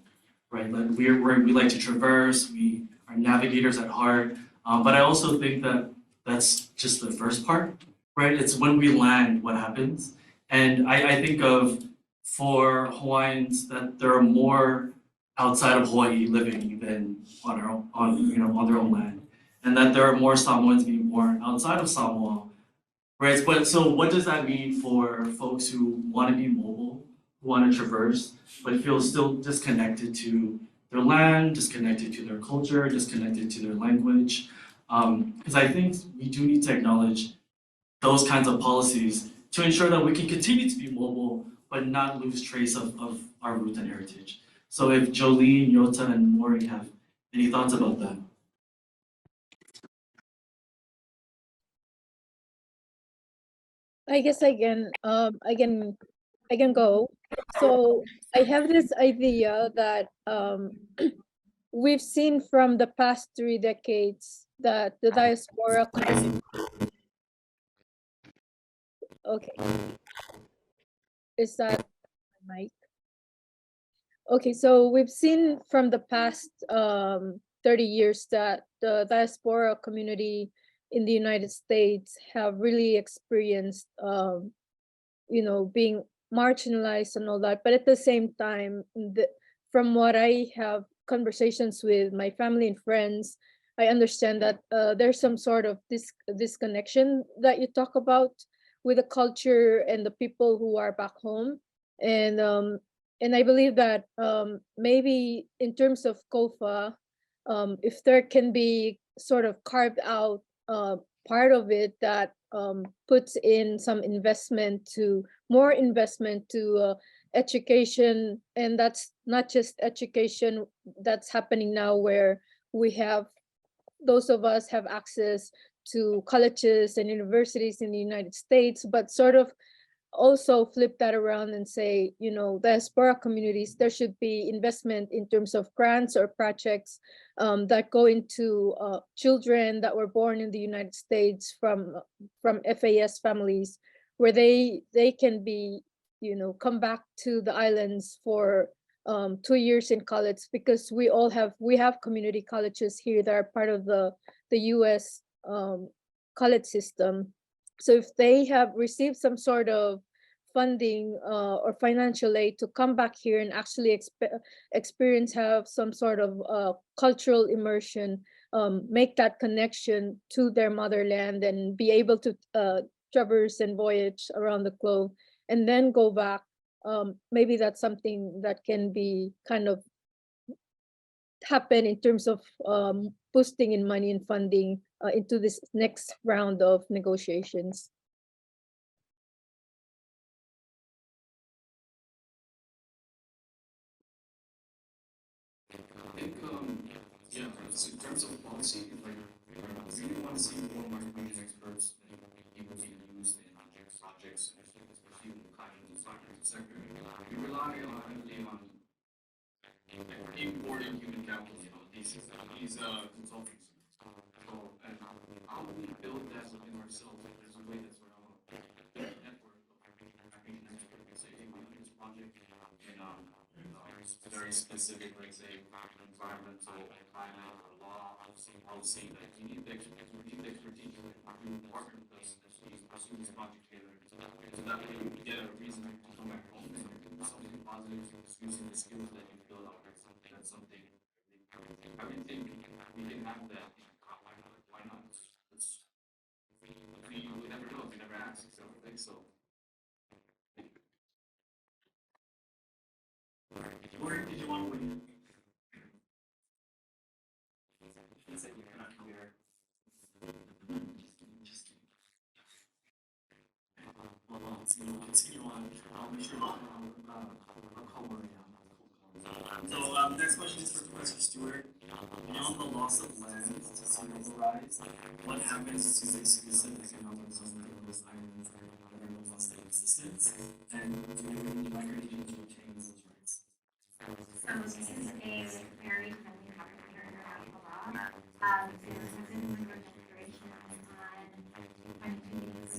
right? Like we like to traverse, we are navigators at heart, but I also think that that's just the first part, right? It's when we land what happens. And I think of, for Hawaiians, that there are more outside of Hawaii living than on our own, on their own land, and that there are more Samoans being born outside of Samoa, right? But so what does that mean for folks who want to be mobile, who want to traverse, but feel still disconnected to their land, disconnected to their culture, disconnected to their language? Because I think we do need to acknowledge those kinds of policies to ensure that we can continue to be mobile, but not lose trace of our roots and heritage. So if Jolene, Yota, and Maury have any thoughts about that? I guess I can go. So I have this idea that we've seen from the past 3 decades that the diaspora community. Okay, is that my mic? Okay, so we've seen from the past 30 years that the diaspora community in the United States have really experienced, being marginalized and all that. But at the same time, from what I have conversations with my family and friends, I understand that there's some sort of disconnection that you talk about with the culture and the people who are back home. And I believe that maybe in terms of COFA, if there can be sort of carved out part of it that puts in some more investment to education, and that's not just education that's happening now, where those of us have access to colleges and universities in the United States, but sort of also flip that around and say, diaspora communities, there should be investment in terms of grants or projects that go into children that were born in the United States from FAS families, where they can be, come back to the islands for 2 years in college, because we have community colleges here that are part of the US college system. So if they have received some sort of funding or financial aid to come back here and actually have some sort of cultural immersion, make that connection to their motherland and be able to traverse and voyage around the globe and then go back, maybe that's something that can be kind of happen in terms of boosting in money and funding into this next round of negotiations. I think, yeah, in terms of policy, like, we really want to see more market experts able to use in projects, especially in the kind of sector. We rely heavily on importing human capital, these consultants. So, and how do we build that within ourselves? There's a way that's sort of a network of African experts. Say, hey, we have this project in very specific, like say, environmental, climate, or law, policy, that you need the expertise, you partner with us as we pursue this project together. So that way you get a reason to come back home and do something positive, using the skills that you build up. That's something I would think we can have that. Why not? We never know, we never ask, so I think so. Where did you want to win? You said you cannot come here. Well, let's continue on. I'll make sure I'll call Maria. So, next question is for Professor Stewart. Beyond the loss of land to sea level rise, what happens to the exclusive economic zone of those islands that are no longer in existence? And do we migrate to obtain those rights? So this is a very friendly topic under international law. There has been a declaration on communities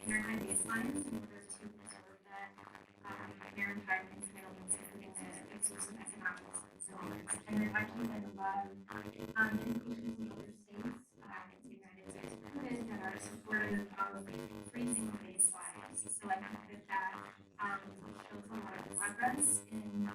maritime baselines in order to preserve that maritime entitlements, including the exclusive economic zones. And there's actually been a lot of indications in other states, the United States included, that are supportive of freezing baselines. So I think that shows a lot of progress in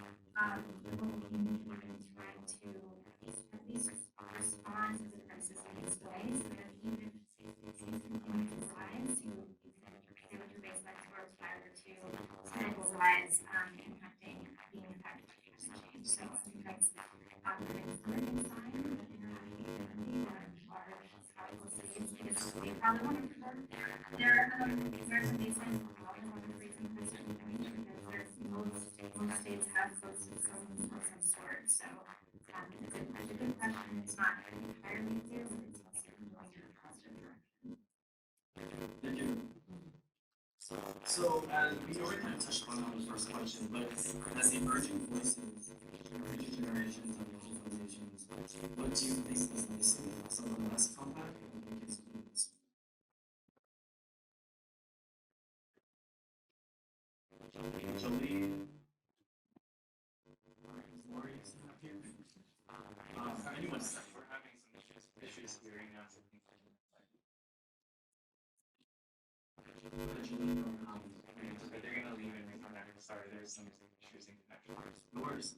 There are some baselines for all the water reasons because most states have close to some sort. So it's a good question. It's not entirely new, but it's also going in a positive direction. Thank you. So, as we already kind of touched upon on the first question, but as the emerging voices, future generations and organizations, what do you think is missing from some of the last compact and what do you think is missing? Jolene, Lori is not here. Anyone else? We're having some issues hearing us. They're gonna leave and reconnect. Sorry, there's some issues in connection. No worries.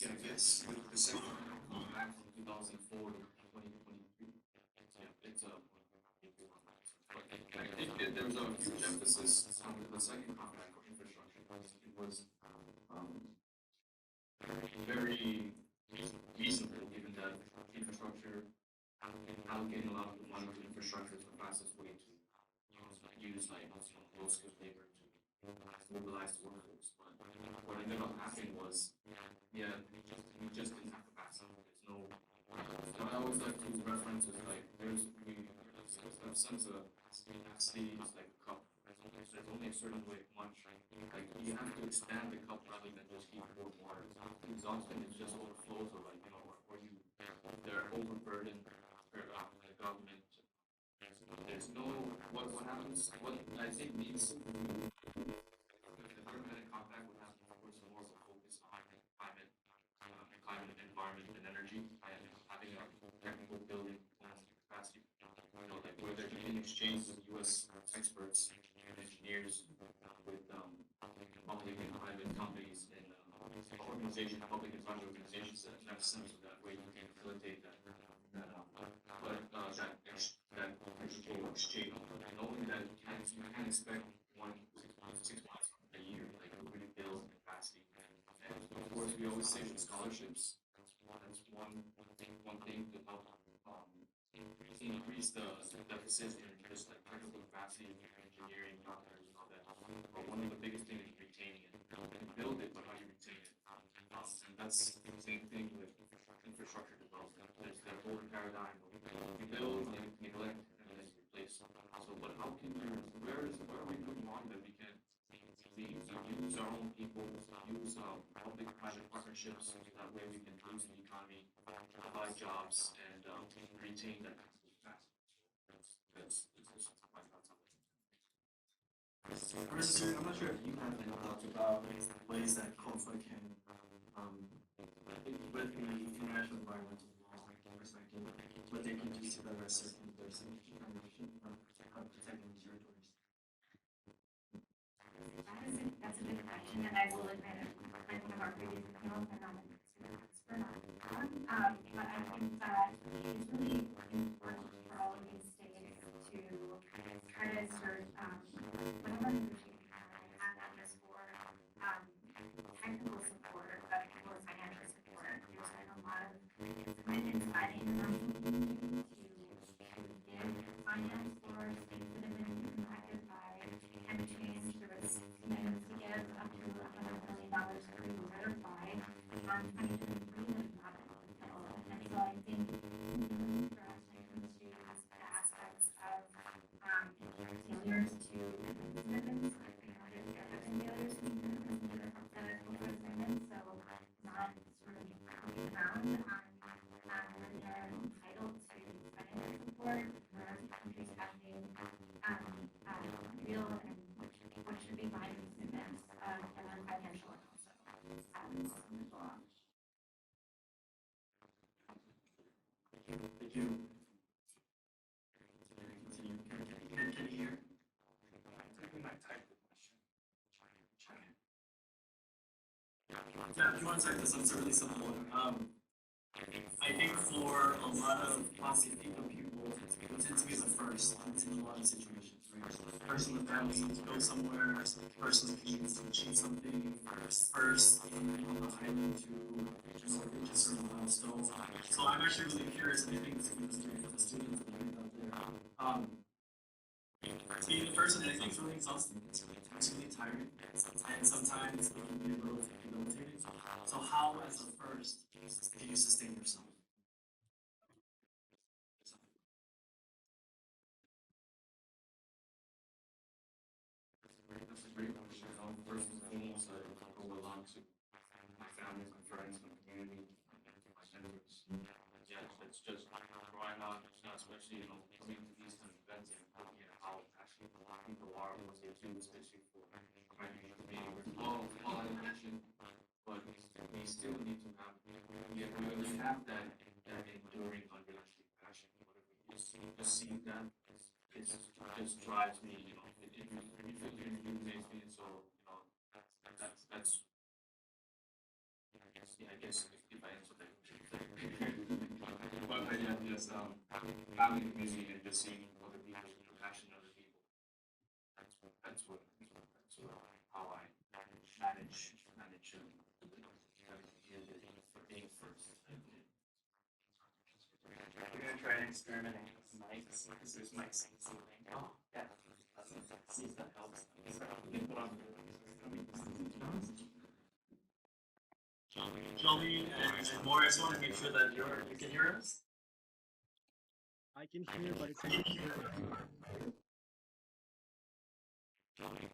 Yeah, I guess with the second compact from 2004 to 2023, yeah, it's a. But I think that there was a huge emphasis on the second compact for infrastructure. It was very reasonable, given that infrastructure, allocating a lot of the money to infrastructure is the fastest way to use like low skilled labor to mobilize the workforce. But what ended up happening was, yeah, we just didn't have capacity. There's no. So I always like to use references like there's a sense of capacity is like a cup. There's only a certain way much. Like you have to expand the cup rather than just keep pouring water. Exhaustion is just overflows or like or you they're overburdened or the government. There's no what happens. What I think needs the permanent compact would have, of course, more of a focus on climate, environment, and energy. Having a technical building capacity, like where they're getting exchange with U.S. experts and engineers, with public and private companies and organizations, public and private organizations that have a sense of that way you can facilitate that exchange. And only that you can't expect 6 months a year, like really build capacity. And of course, we always say with scholarships, that's one thing to help increase the deficit in just like technical capacity, engineering, doctors, and all that. But one of the biggest things is retaining it. You can build it, but how do you retain it? And that's the same thing with infrastructure development. There's that old paradigm of you build, then you neglect, and then you replace. So, but how can you? Where are we moving on that we can use our own people, use public-private partnerships? That way, we can boost the economy, provide jobs, and retain that capacity. That's my thoughts on it. I'm not sure if you have any thoughts about ways that COFA can, with the international environmental law perspective, what they can do to better assert their information from protecting territories. That's a good question, and I will admit I think of our previous panel, I'm not an expert on but I think that it's really important for all of these states to try to assert whatever negotiation they have, not just for technical support, but for financial support. There's been a lot of commitments by the international community to give finance for states that have been impacted by climate change. There was commitments to give up to $100 million per year by 2023 that have not been fulfilled. And so I think for us when it comes to the aspects of failures to commitments, there have been failures to commitments that have commitments, so not sort of coming around on when they're entitled to financial support, where countries have made real and what should be binding commitments that are financial and also as well. Thank you. Continue. Can you hear? We might type the question. Check it. Yeah, if you want to type this, it's a really simple one. I think for a lot of possibly people tend to be the first in a lot of situations, right? Person with family to go somewhere, person with means to achieve something, first on the island to reach a certain milestone. So So I'm actually really curious, and I think this is necessary for the students that are out there. Being a person, I think, is really exhausting. It's really tiring, and sometimes it can be a little debilitating. So how, as a first, do you sustain yourself? That's a great question. First and foremost, I owe a lot to my family, my friends, my community, and my mentors. Yeah, it's just growing up, especially, coming to these kind of events and looking at how passionate people are, what they do, especially for community. With all education, but we still need to have, we really have that enduring underlying passion, whatever it is. Just seeing that it just drives me, it makes me so, that's, yeah, I guess if I answer that question. But yeah, just, having the music and just seeing other people, the passion of other people. That's what, how I manage, being first. We're gonna try and experiment with mics, because there's mics in the ceiling. Oh, yeah. See if that helps. We can put on Jolie and Morris, want to make sure that you can hear us? I can hear, but it's not clear.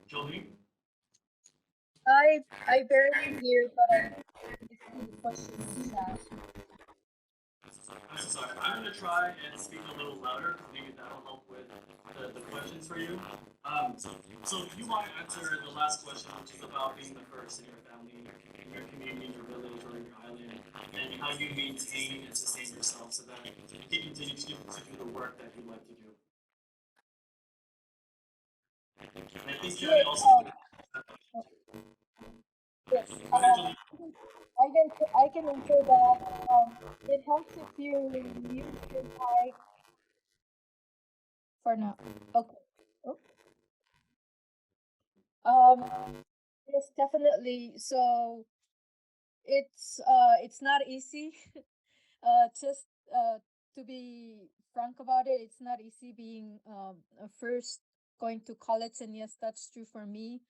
Jolie? I barely hear, but I see the questions chat. I'm so sorry. I'm gonna try and speak a little louder, because maybe that'll help with the questions for you. So if you want to answer the last question, which is about being the first in your family, in your community, your village, or your island, and how you maintain and sustain yourself so that you can continue to do the work that you like to do. And I think Julie also. Yes, I can ensure that it helps if you mute your mic for now. Okay. Oh. Yes, definitely. So it's not easy. Just to be frank about it, it's not easy being first going to college, and yes, that's true for me.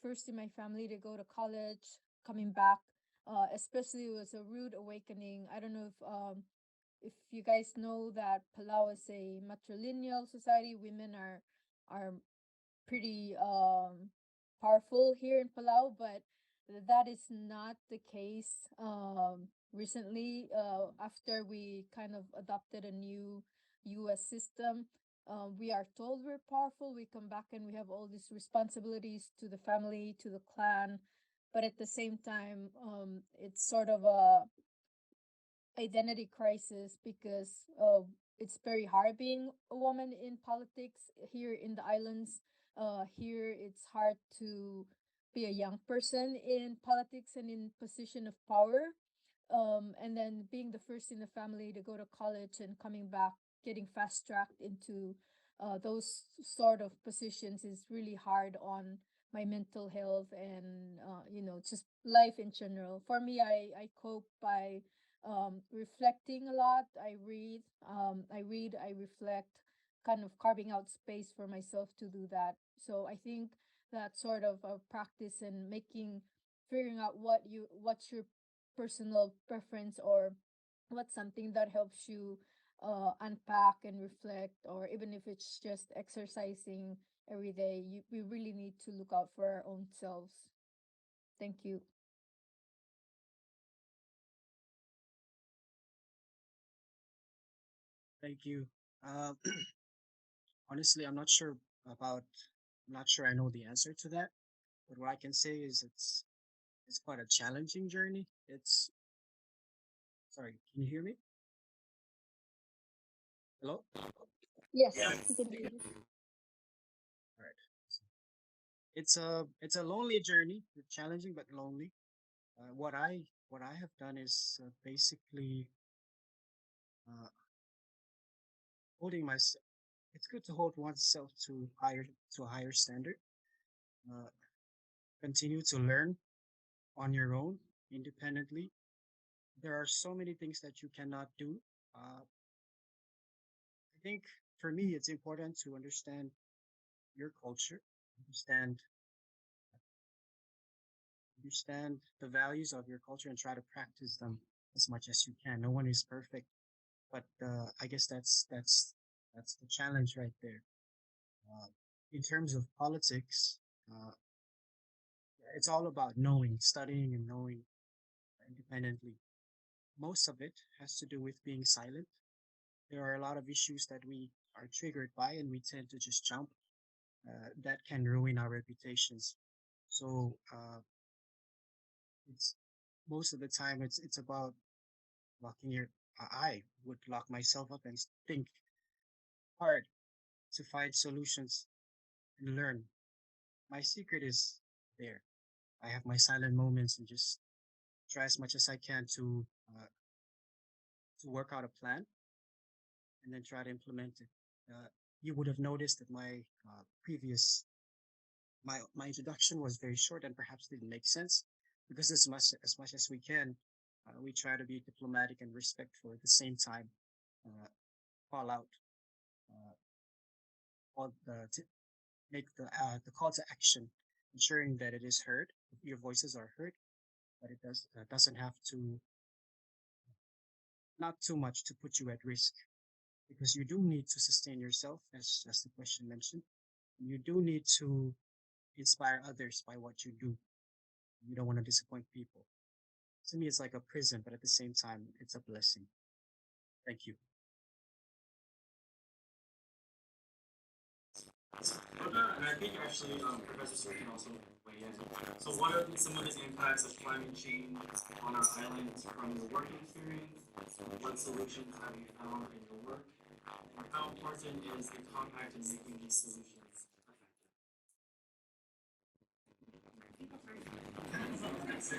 First in my family to go to college, coming back, especially it was a rude awakening. I don't know if you guys know that Palau is a matrilineal society. Women are pretty powerful here in Palau, but that is not the case recently after we kind of adopted a new US system. We are told we're powerful. We come back and we have all these responsibilities to the family, to the clan, but at the same time, it's sort of a identity crisis because it's very hard being a woman in politics here in the islands. Here it's hard to be a young person in politics and in position of power. And then being the first in the family to go to college and coming back, getting fast tracked into those sort of positions is really hard on my mental health and just life in general. For me, I cope by reflecting a lot. I reflect, kind of carving out space for myself to do that. So I think that sort of practice and figuring out what's your personal preference, or what's something that helps you unpack and reflect, or even if it's just exercising every day, we really need to look out for our own selves. Thank you. Thank you. Uh, honestly, I'm not sure I know the answer to that. But what I can say is it's quite a challenging journey. Sorry, can you hear me? Hello? Yes, Yeah. we can hear you. All right. It's a lonely journey, challenging but lonely. What I have done is basically uh, holding myself. It's good to hold oneself to a higher standard. Uh, Continue to learn on your own independently. there are so many things that you cannot do. I think for me, it's important to understand your culture, understand understand the values of your culture, and try to practice them as much as you can. No one is perfect, but I guess that's the challenge right there. Uh, in terms of politics, uh, it's all about knowing, studying, and knowing independently. Most of it has to do with being silent. There are a lot of issues that we are triggered by, and we tend to just jump. That can ruin our reputations. So it's most of the time it's about locking your. I would lock myself up and think hard to find solutions and learn. My secret is there. I have my silent moments and just try as much as I can to work out a plan and then try to implement it. Uh, you would have noticed that my previous my introduction was very short and perhaps didn't make sense because as much as we can, we try to be diplomatic and respectful at the same time. Uh, call out, uh, to make the call to action, ensuring that it is heard, your voices are heard, but it doesn't have to not too much to put you at risk because you do need to sustain yourself, as the question mentioned. You do need to inspire others by what you do. You don't want to disappoint people. To me, it's like a prison, but at the same time, it's a blessing. Thank you. And I think actually Professor Sir can also weigh in. So what are some of the impacts of climate change on our islands from your working experience? What solutions have you found in your work? And how important is the compact in making these solutions effective? So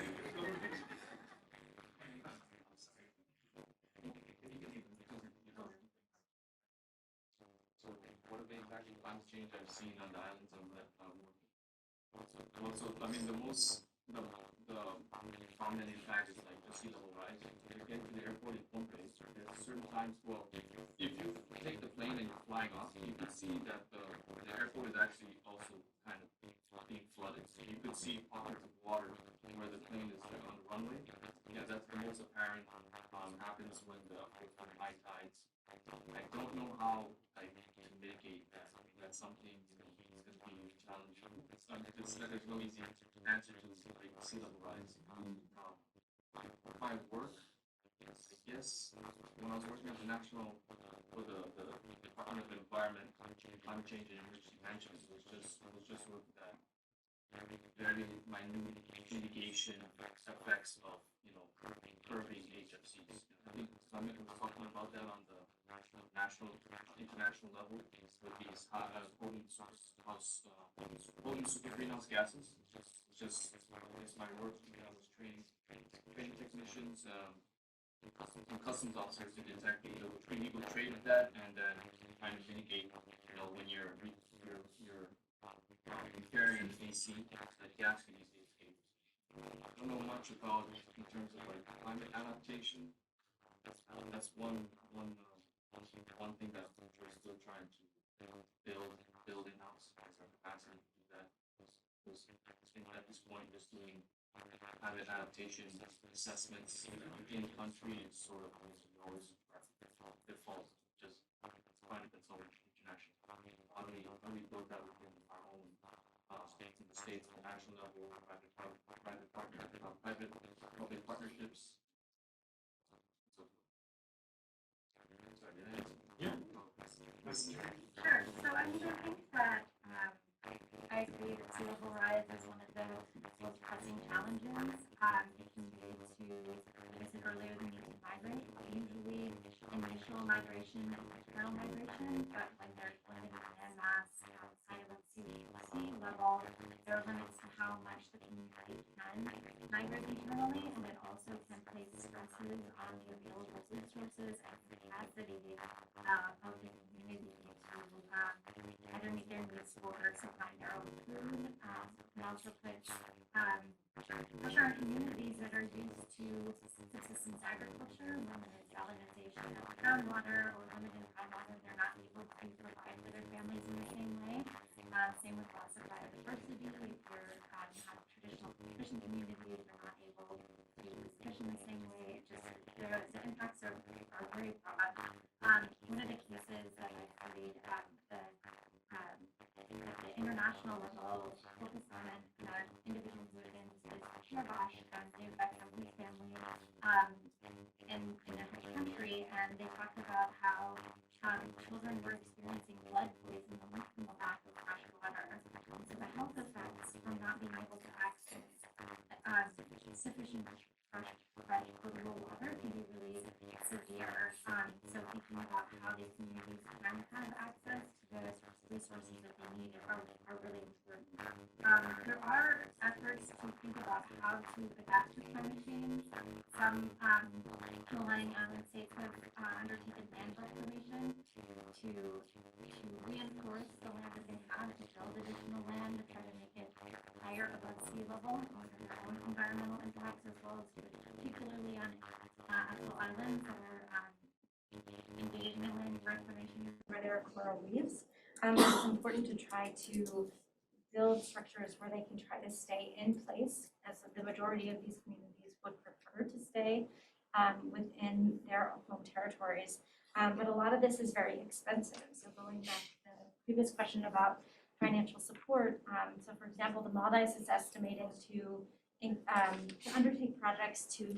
what are the impacts of climate change I've seen on the islands I'm working? Also, I mean, the prominent impact is like the sea level rise. If you get to the airport in Pohnpei, there's certain times, well, if you take the plane and you're flying off, you can see that the airport is actually also kind of being flooded. So you could see pockets of water where the plane is like on the runway. Yeah, that's the most apparent happens when the high tides. I don't know how like to mitigate that. I mean, that's something is going to be challenging. There's no easy answer to like sea level rise. My work, I guess, when I was working at the national for the Department of Environment, Climate Change and Emergency Management, was just work that very minute mitigation effects of curbing HFCs. I think Summit was talking about that on the national, international level with these potent super greenhouse gases. It's just I guess my work I was training technicians, and customs officers to detect the illegal trade of that, and then trying to mitigate when you're carrying AC, that gas can easily escape. I don't know much about in terms of like climate adaptation. That's one thing that we're still trying to build in house as our capacity to do that. Because at this point, just doing climate adaptation assessments in country is sort of always default. Just find it consult international. How do we build that within our own in the states, at the national level, private public partnerships. So, sorry, did I answer? Yeah. Sure. So I mean, I think that I agree that sea level rise is one of the most pressing challenges. It can lead to, like I said earlier, the need to migrate. Usually, initial migration and external migration, but when there's limited land mass outside of sea level, there are limits to how much the community can migrate internally, and it also can place stresses on the available resources and capacity of the community to either meet their needs for supplying their own food, and also put pressure on communities that are used to subsistence subsistence agriculture, when there's salinization of groundwater or limited groundwater, they're not able to provide for their families in the same way. Same with loss of biodiversity. If you're have traditional fishing communities, they're not able to fish in the same way. It just the impacts are very broad. One of the cases that I studied at the international level focused on an individual who lived in Shirabash, named by his family in a country, and they talked about how children were experiencing blood poisoning from the lack of fresh water. And so the health effects from not being able to access sufficient fresh potable water can be really severe. So thinking about how these communities can have access to the resources that they need are really important. There are efforts to think about how to adapt to climate change. Some Hawaiian island states have undertaken land reclamation to reinforce the land that they have, to build additional land, to try to make it higher above sea level, on their own environmental impacts, as well as particularly on atoll islands that are engaging in land reclamation where there are coral reefs. It's important to try to build structures where they can try to stay in place, as the majority of these communities would prefer to stay within their home territories. But a lot of this is very expensive. So going back to the previous question about financial support, so for example, the Maldives is estimating to undertake projects to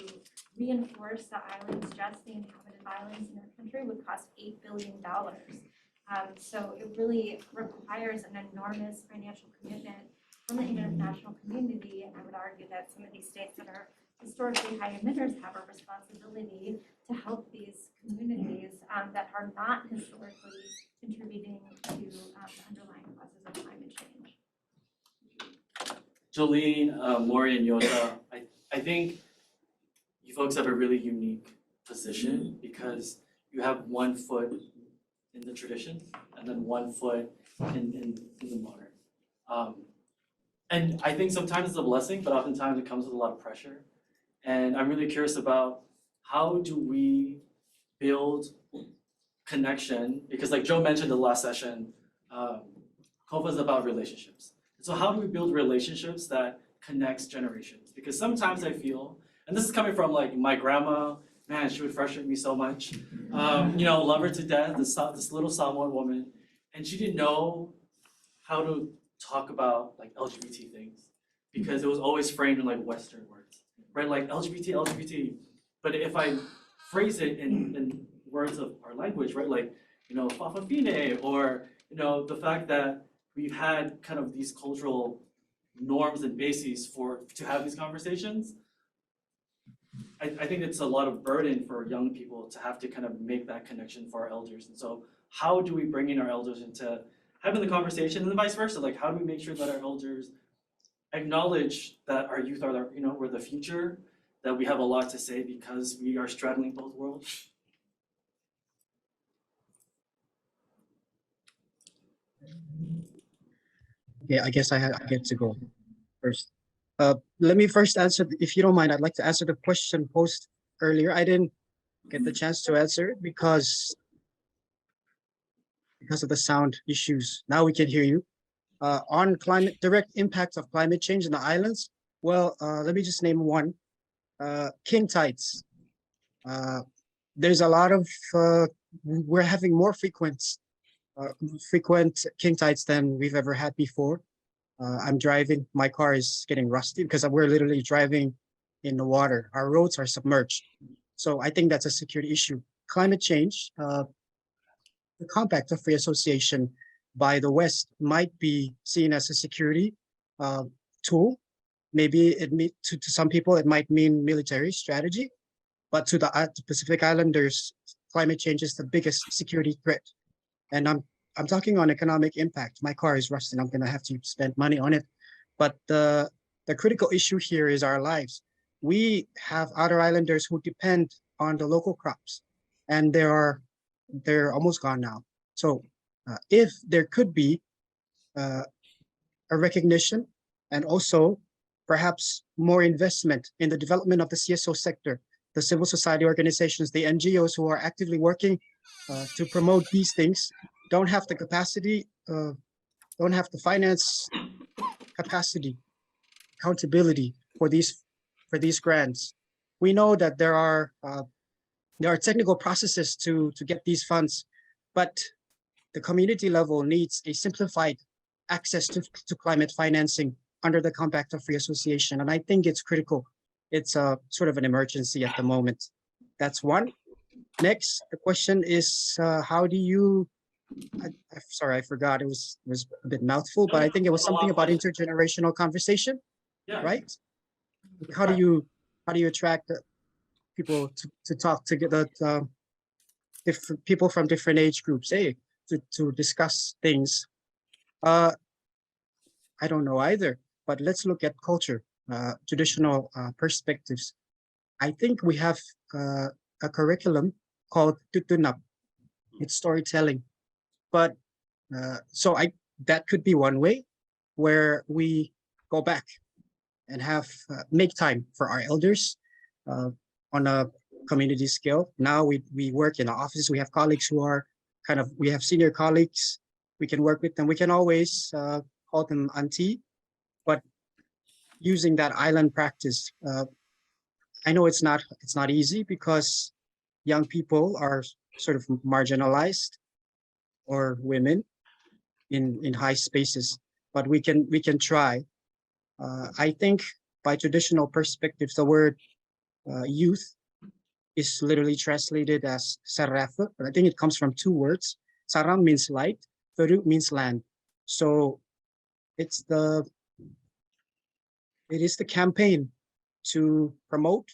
reinforce the islands, just the inhabited islands in their country, would cost $8 billion. So it really requires an enormous financial commitment from the international community, and I would argue that some of these states that are historically high emitters have a responsibility to help these communities that are not historically contributing to the underlying causes of climate change. Jolene, Maury, and Yota, I think you folks have a really unique position because you have 1 foot in the tradition and then 1 foot in the modern. And I think sometimes it's a blessing, but oftentimes it comes with a lot of pressure. And I'm really curious about how do we build connection, because like Joe mentioned in the last session, COPA is about relationships. So how do we build relationships that connects generations? Because sometimes I feel, and this is coming from like my grandma, man, she would frustrate me so much. Love her to death, this little Samoan woman, and she didn't know how to talk about like LGBT things because it was always framed in like Western words, right? Like LGBT. But if I phrase it in words of our language, right? Like, fa'afafine, or, the fact that we've had kind of these cultural norms and bases to have these conversations, I think it's a lot of burden for young people to have to kind of make that connection for our elders. And so how do we bring in our elders into having the conversation, and then vice versa? Like, how do we make sure that our elders acknowledge that our youth are, we're the future, that we have a lot to say because we are straddling both worlds? Okay, I guess I get to go first. Let me first answer, if you don't mind, I'd like to answer the question posed earlier. I didn't get the chance to answer it because of the sound issues. Now we can hear you. On direct impacts of climate change in the islands, well, let me just name one. King tides. There's a lot of, we're having more frequent king tides than we've ever had before. I'm driving, my car is getting rusty because we're literally driving in the water. Our roads are submerged. So I think that's a security issue. Climate change, the Compact of Free Association by the West might be seen as a security tool. Maybe to some people, it might mean military strategy, but to the Pacific Islanders, climate change is the biggest security threat. And I'm talking on economic impact. My car is rusting. I'm gonna have to spend money on it. But the critical issue here is our lives. We have outer islanders who depend on the local crops, and they're almost gone now. So if there could be a recognition and also perhaps more investment in the development of the CSO sector, the civil society organizations, the NGOs who are actively working to promote these things don't have the capacity, don't have the finance capacity, accountability for these grants. We know that there are technical processes to get these funds, but the community level needs a simplified access to climate financing under the Compact of Free Association. And I think it's critical. It's a sort of an emergency at the moment. That's one. Next, the question is, how do you, sorry, I forgot, it was a bit mouthful, but I think it was something about intergenerational conversation, Yeah. right? How do you attract people to talk to get the different people from different age groups, to discuss things? I don't know either, but let's look at culture, traditional perspectives. I think we have a curriculum called Tutunap. It's storytelling, but so that could be one way where we go back and have make time for our elders on a community scale. Now we work in the office. We have colleagues who are we have senior colleagues. We can work with them. We can always call them auntie, but using that island practice, I know it's not easy because young people are sort of marginalized, or women in high spaces, but we can try. I think by traditional perspectives, the word youth is literally translated as sarafa, but I think it comes from two words. Saram means light, Peru means land. So it is the campaign to promote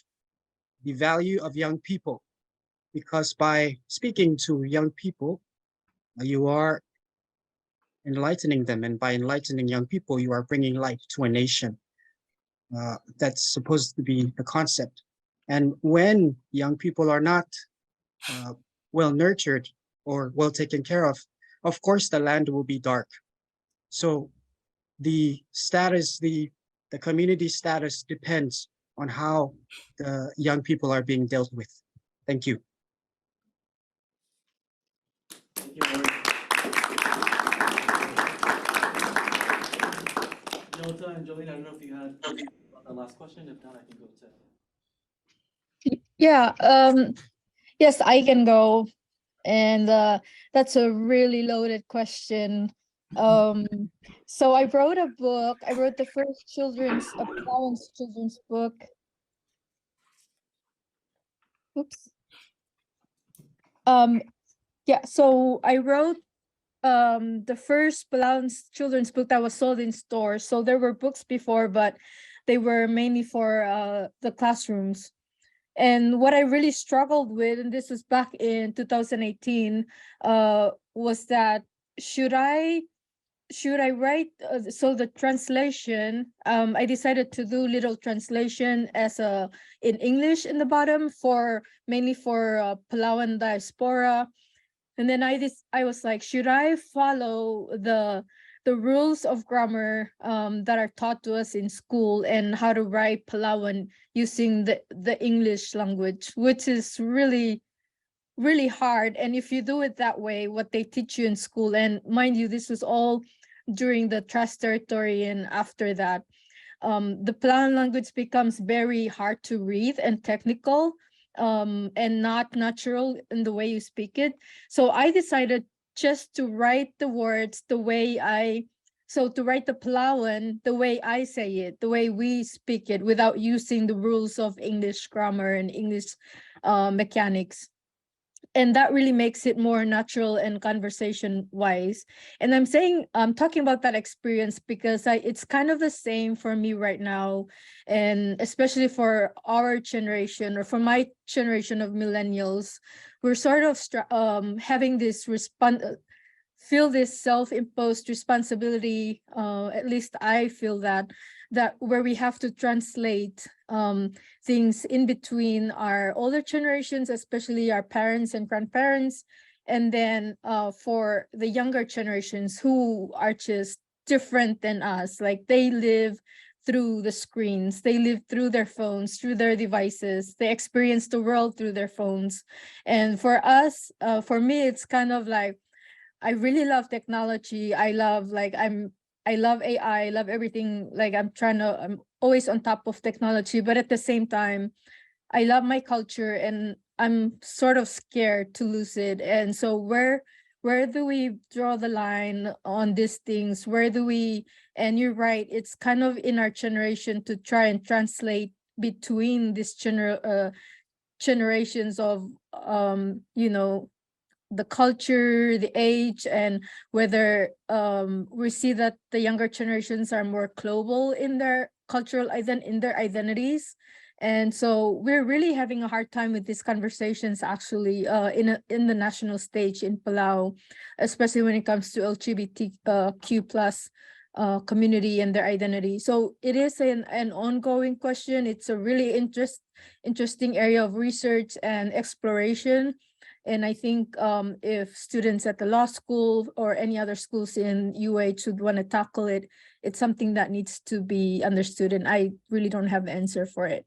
the value of young people, because by speaking to young people, you are enlightening them, and by enlightening young people, you are bringing light to a nation. That's supposed to be the concept. And when young people are not well nurtured or well taken care of course, the land will be dark. So the status, the community status depends on how the young people are being dealt with. Thank you. Thank you, Lord. Jota and Jolene, I don't know if you had the last question. If not, I can go to. Yeah, yes, I can go. And that's a really loaded question. So I wrote a book. I wrote the first children's book. Oops. Yeah, so I wrote the first Palauan's children's book that was sold in stores. So there were books before, but they were mainly for the classrooms. And what I really struggled with, and this was back in 2018, was that should I write, so the translation, I decided to do little translation as in English in the bottom mainly for Palauan diaspora. And then I was like, should I follow the rules of grammar that are taught to us in school, and how to write Palauan using the English language, which is really, really hard. And if you do it that way, what they teach you in school, and mind you, this was all during the trust territory, and after that, the Palauan language becomes very hard to read and technical, and not natural in the way you speak it. So I decided just to write the words the way to write the Palauan the way I say it, the way we speak it, without using the rules of English grammar and English mechanics. And that really makes it more natural and conversation wise. And I'm talking about that experience because it's kind of the same for me right now, and especially for our generation, or for my generation of millennials. We're sort of having this feel this self-imposed responsibility, at least I feel that where we have to translate things in between our older generations, especially our parents and grandparents, and then for the younger generations who are just different than us. Like, they live through the screens. They live through their phones, through their devices. They experience the world through their phones. And for us, for me, it's kind of like, I really love technology. I love AI, I love everything. Like I'm always on top of technology, but at the same time, I love my culture and I'm sort of scared to lose it. And so where do we draw the line on these things? Where do we, and you're right, it's kind of in our generation to try and translate between these generations of you know, the culture, the age, and whether we see that the younger generations are more global in their in their identities. And so we're really having a hard time with these conversations actually in the national stage in Palau, especially when it comes to LGBTQ plus community and their identity. So it is an ongoing question. It's a really interesting area of research and exploration. And I think if students at the law school or any other schools in UH would want to tackle it, it's something that needs to be understood. And I really don't have an answer for it.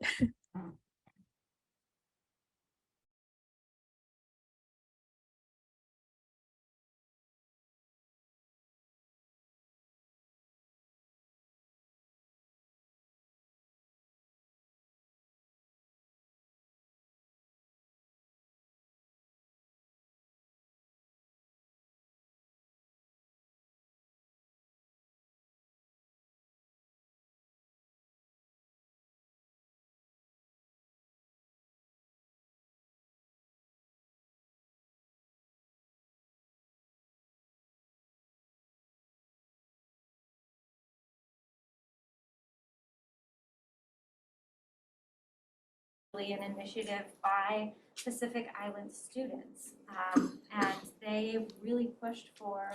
An initiative by Pacific Island students, and they really pushed for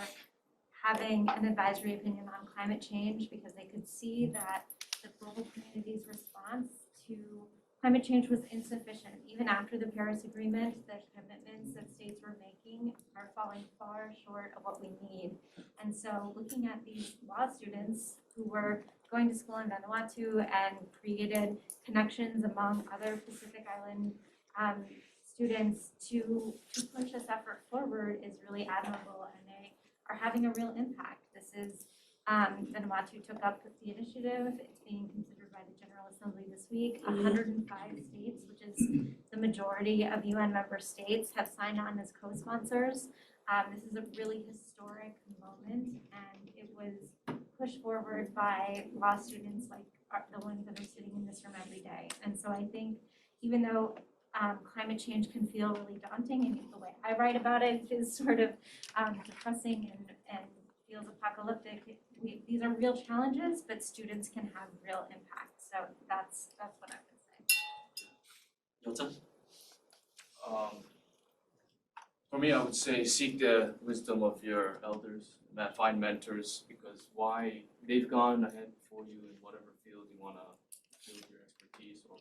having an advisory opinion on climate change because they could see that the global community's response to climate change was insufficient. Even after the Paris Agreement, the commitments that states were making are falling far short of what we need. And so looking at these law students who were going to school in Vanuatu and created connections among other Pacific Island students to push this effort forward is really admirable, and they are having a real impact. This is Vanuatu took up the initiative. It's being considered by the General Assembly this week. 105 states, which is the majority of UN member states, have signed on as co-sponsors. This is a really historic moment, and it was pushed forward by law students like the ones that are sitting in this room every day. And so I think even though climate change can feel really daunting, and the way I write about it is sort of depressing and feels apocalyptic, these are real challenges, but students can have real impact. So that's what I would say. For me, I would say seek the wisdom of your elders, find mentors, because why they've gone ahead before you in whatever field you want to build your expertise or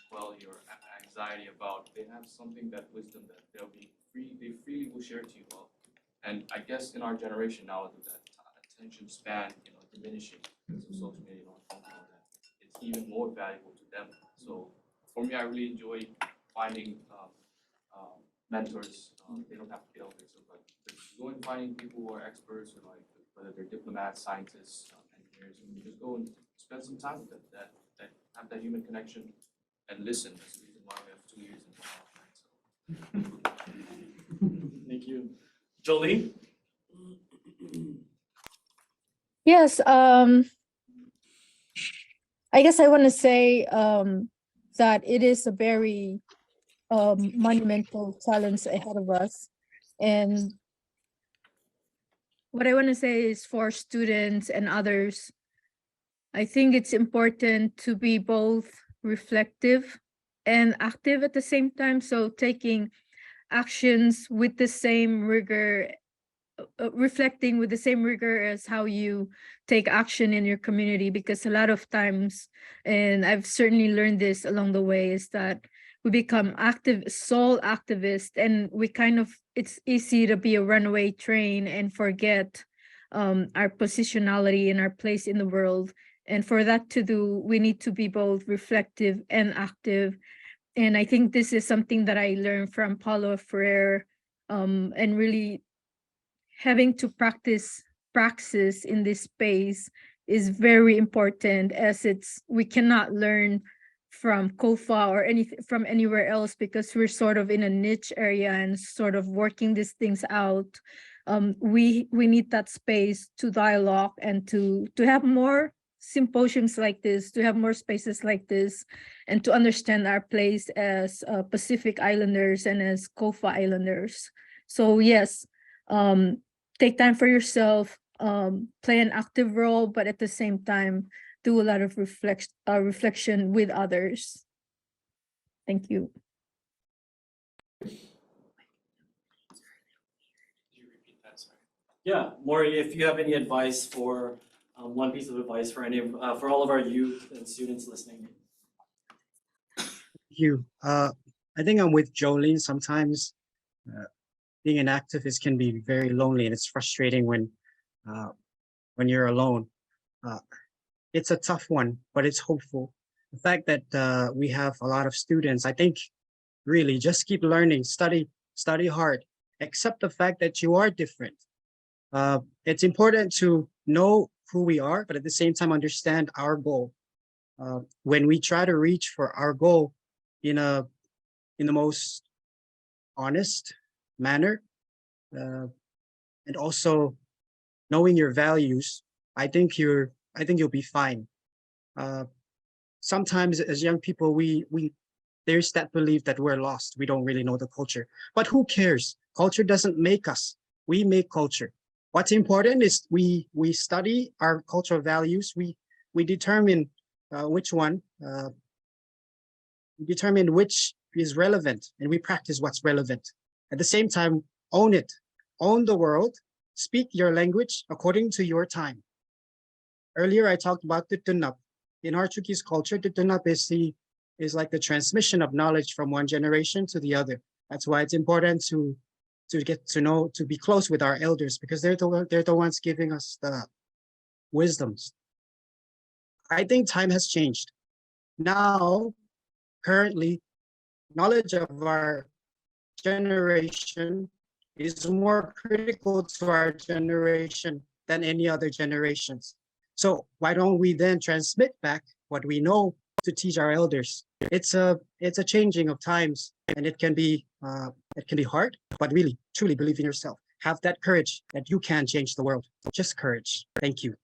quell your anxiety about. They have something, that wisdom that they freely will share to you all. And I guess in our generation now, with that attention span diminishing because of social media and all that, it's even more valuable to them. So for me, I really enjoy finding mentors. They don't have to be elders, but go and finding people who are experts, or like whether they're diplomats, scientists, engineers, and you just go and spend some time with them. That have that human connection and listen. That's the reason why we have 2 years in. Thank you. Jolie? Yes, I guess I want to say that it is a very monumental challenge ahead of us. And what I want to say is for students and others, I think it's important to be both reflective and active at the same time. So taking actions with the same rigor, reflecting with the same rigor as how you take action in your community, because a lot of times, and I've certainly learned this along the way, is that we become sole activists, and we it's easy to be a runaway train and forget our positionality and our place in the world. And for that to do, we need to be both reflective and active. And I think this is something that I learned from Paulo Freire, and really having to praxis in this space is very important, as we cannot learn from COFA or from anywhere else, because we're sort of in a niche area and sort of working these things out. We need that space to dialogue and to have more symposiums like this, to have more spaces like this, and to understand our place as Pacific Islanders and as COFA Islanders. So yes, take time for yourself, play an active role, but at the same time, do a lot of reflection with others. Thank you. Yeah, Maury, if you have any advice for one piece of advice for for all of our youth and students listening. You, I think I'm with Jolene. Sometimes being an activist can be very lonely, and it's frustrating when you're alone. It's a tough one, but it's hopeful. The fact that we have a lot of students, I think, really just keep learning, study hard, accept the fact that you are different. It's important to know who we are, but at the same time, understand our goal. When we try to reach for our goal in the most honest manner, and also knowing your values, I think you'll be fine. Sometimes as young people, there's that belief that we're lost. We don't really know the culture, but who cares? Culture doesn't make us. We make culture. What's important is we study our cultural values. We determine which one, determine which is relevant, and we practice what's relevant. At the same time, own it, own the world, speak your language according to your time. Earlier, I talked about the tutunap. In Harchuki's culture, the tutunap is like the transmission of knowledge from one generation to the other. That's why it's important to get to know, to be close with our elders, because they're the ones giving us the wisdoms. I think time has changed. Now, currently, knowledge of our generation is more critical to our generation than any other generations. So why don't we then transmit back what we know to teach our elders? It's a changing of times, and it can be hard, but really, truly believe in yourself. Have that courage that you can change the world. Just courage. Thank you.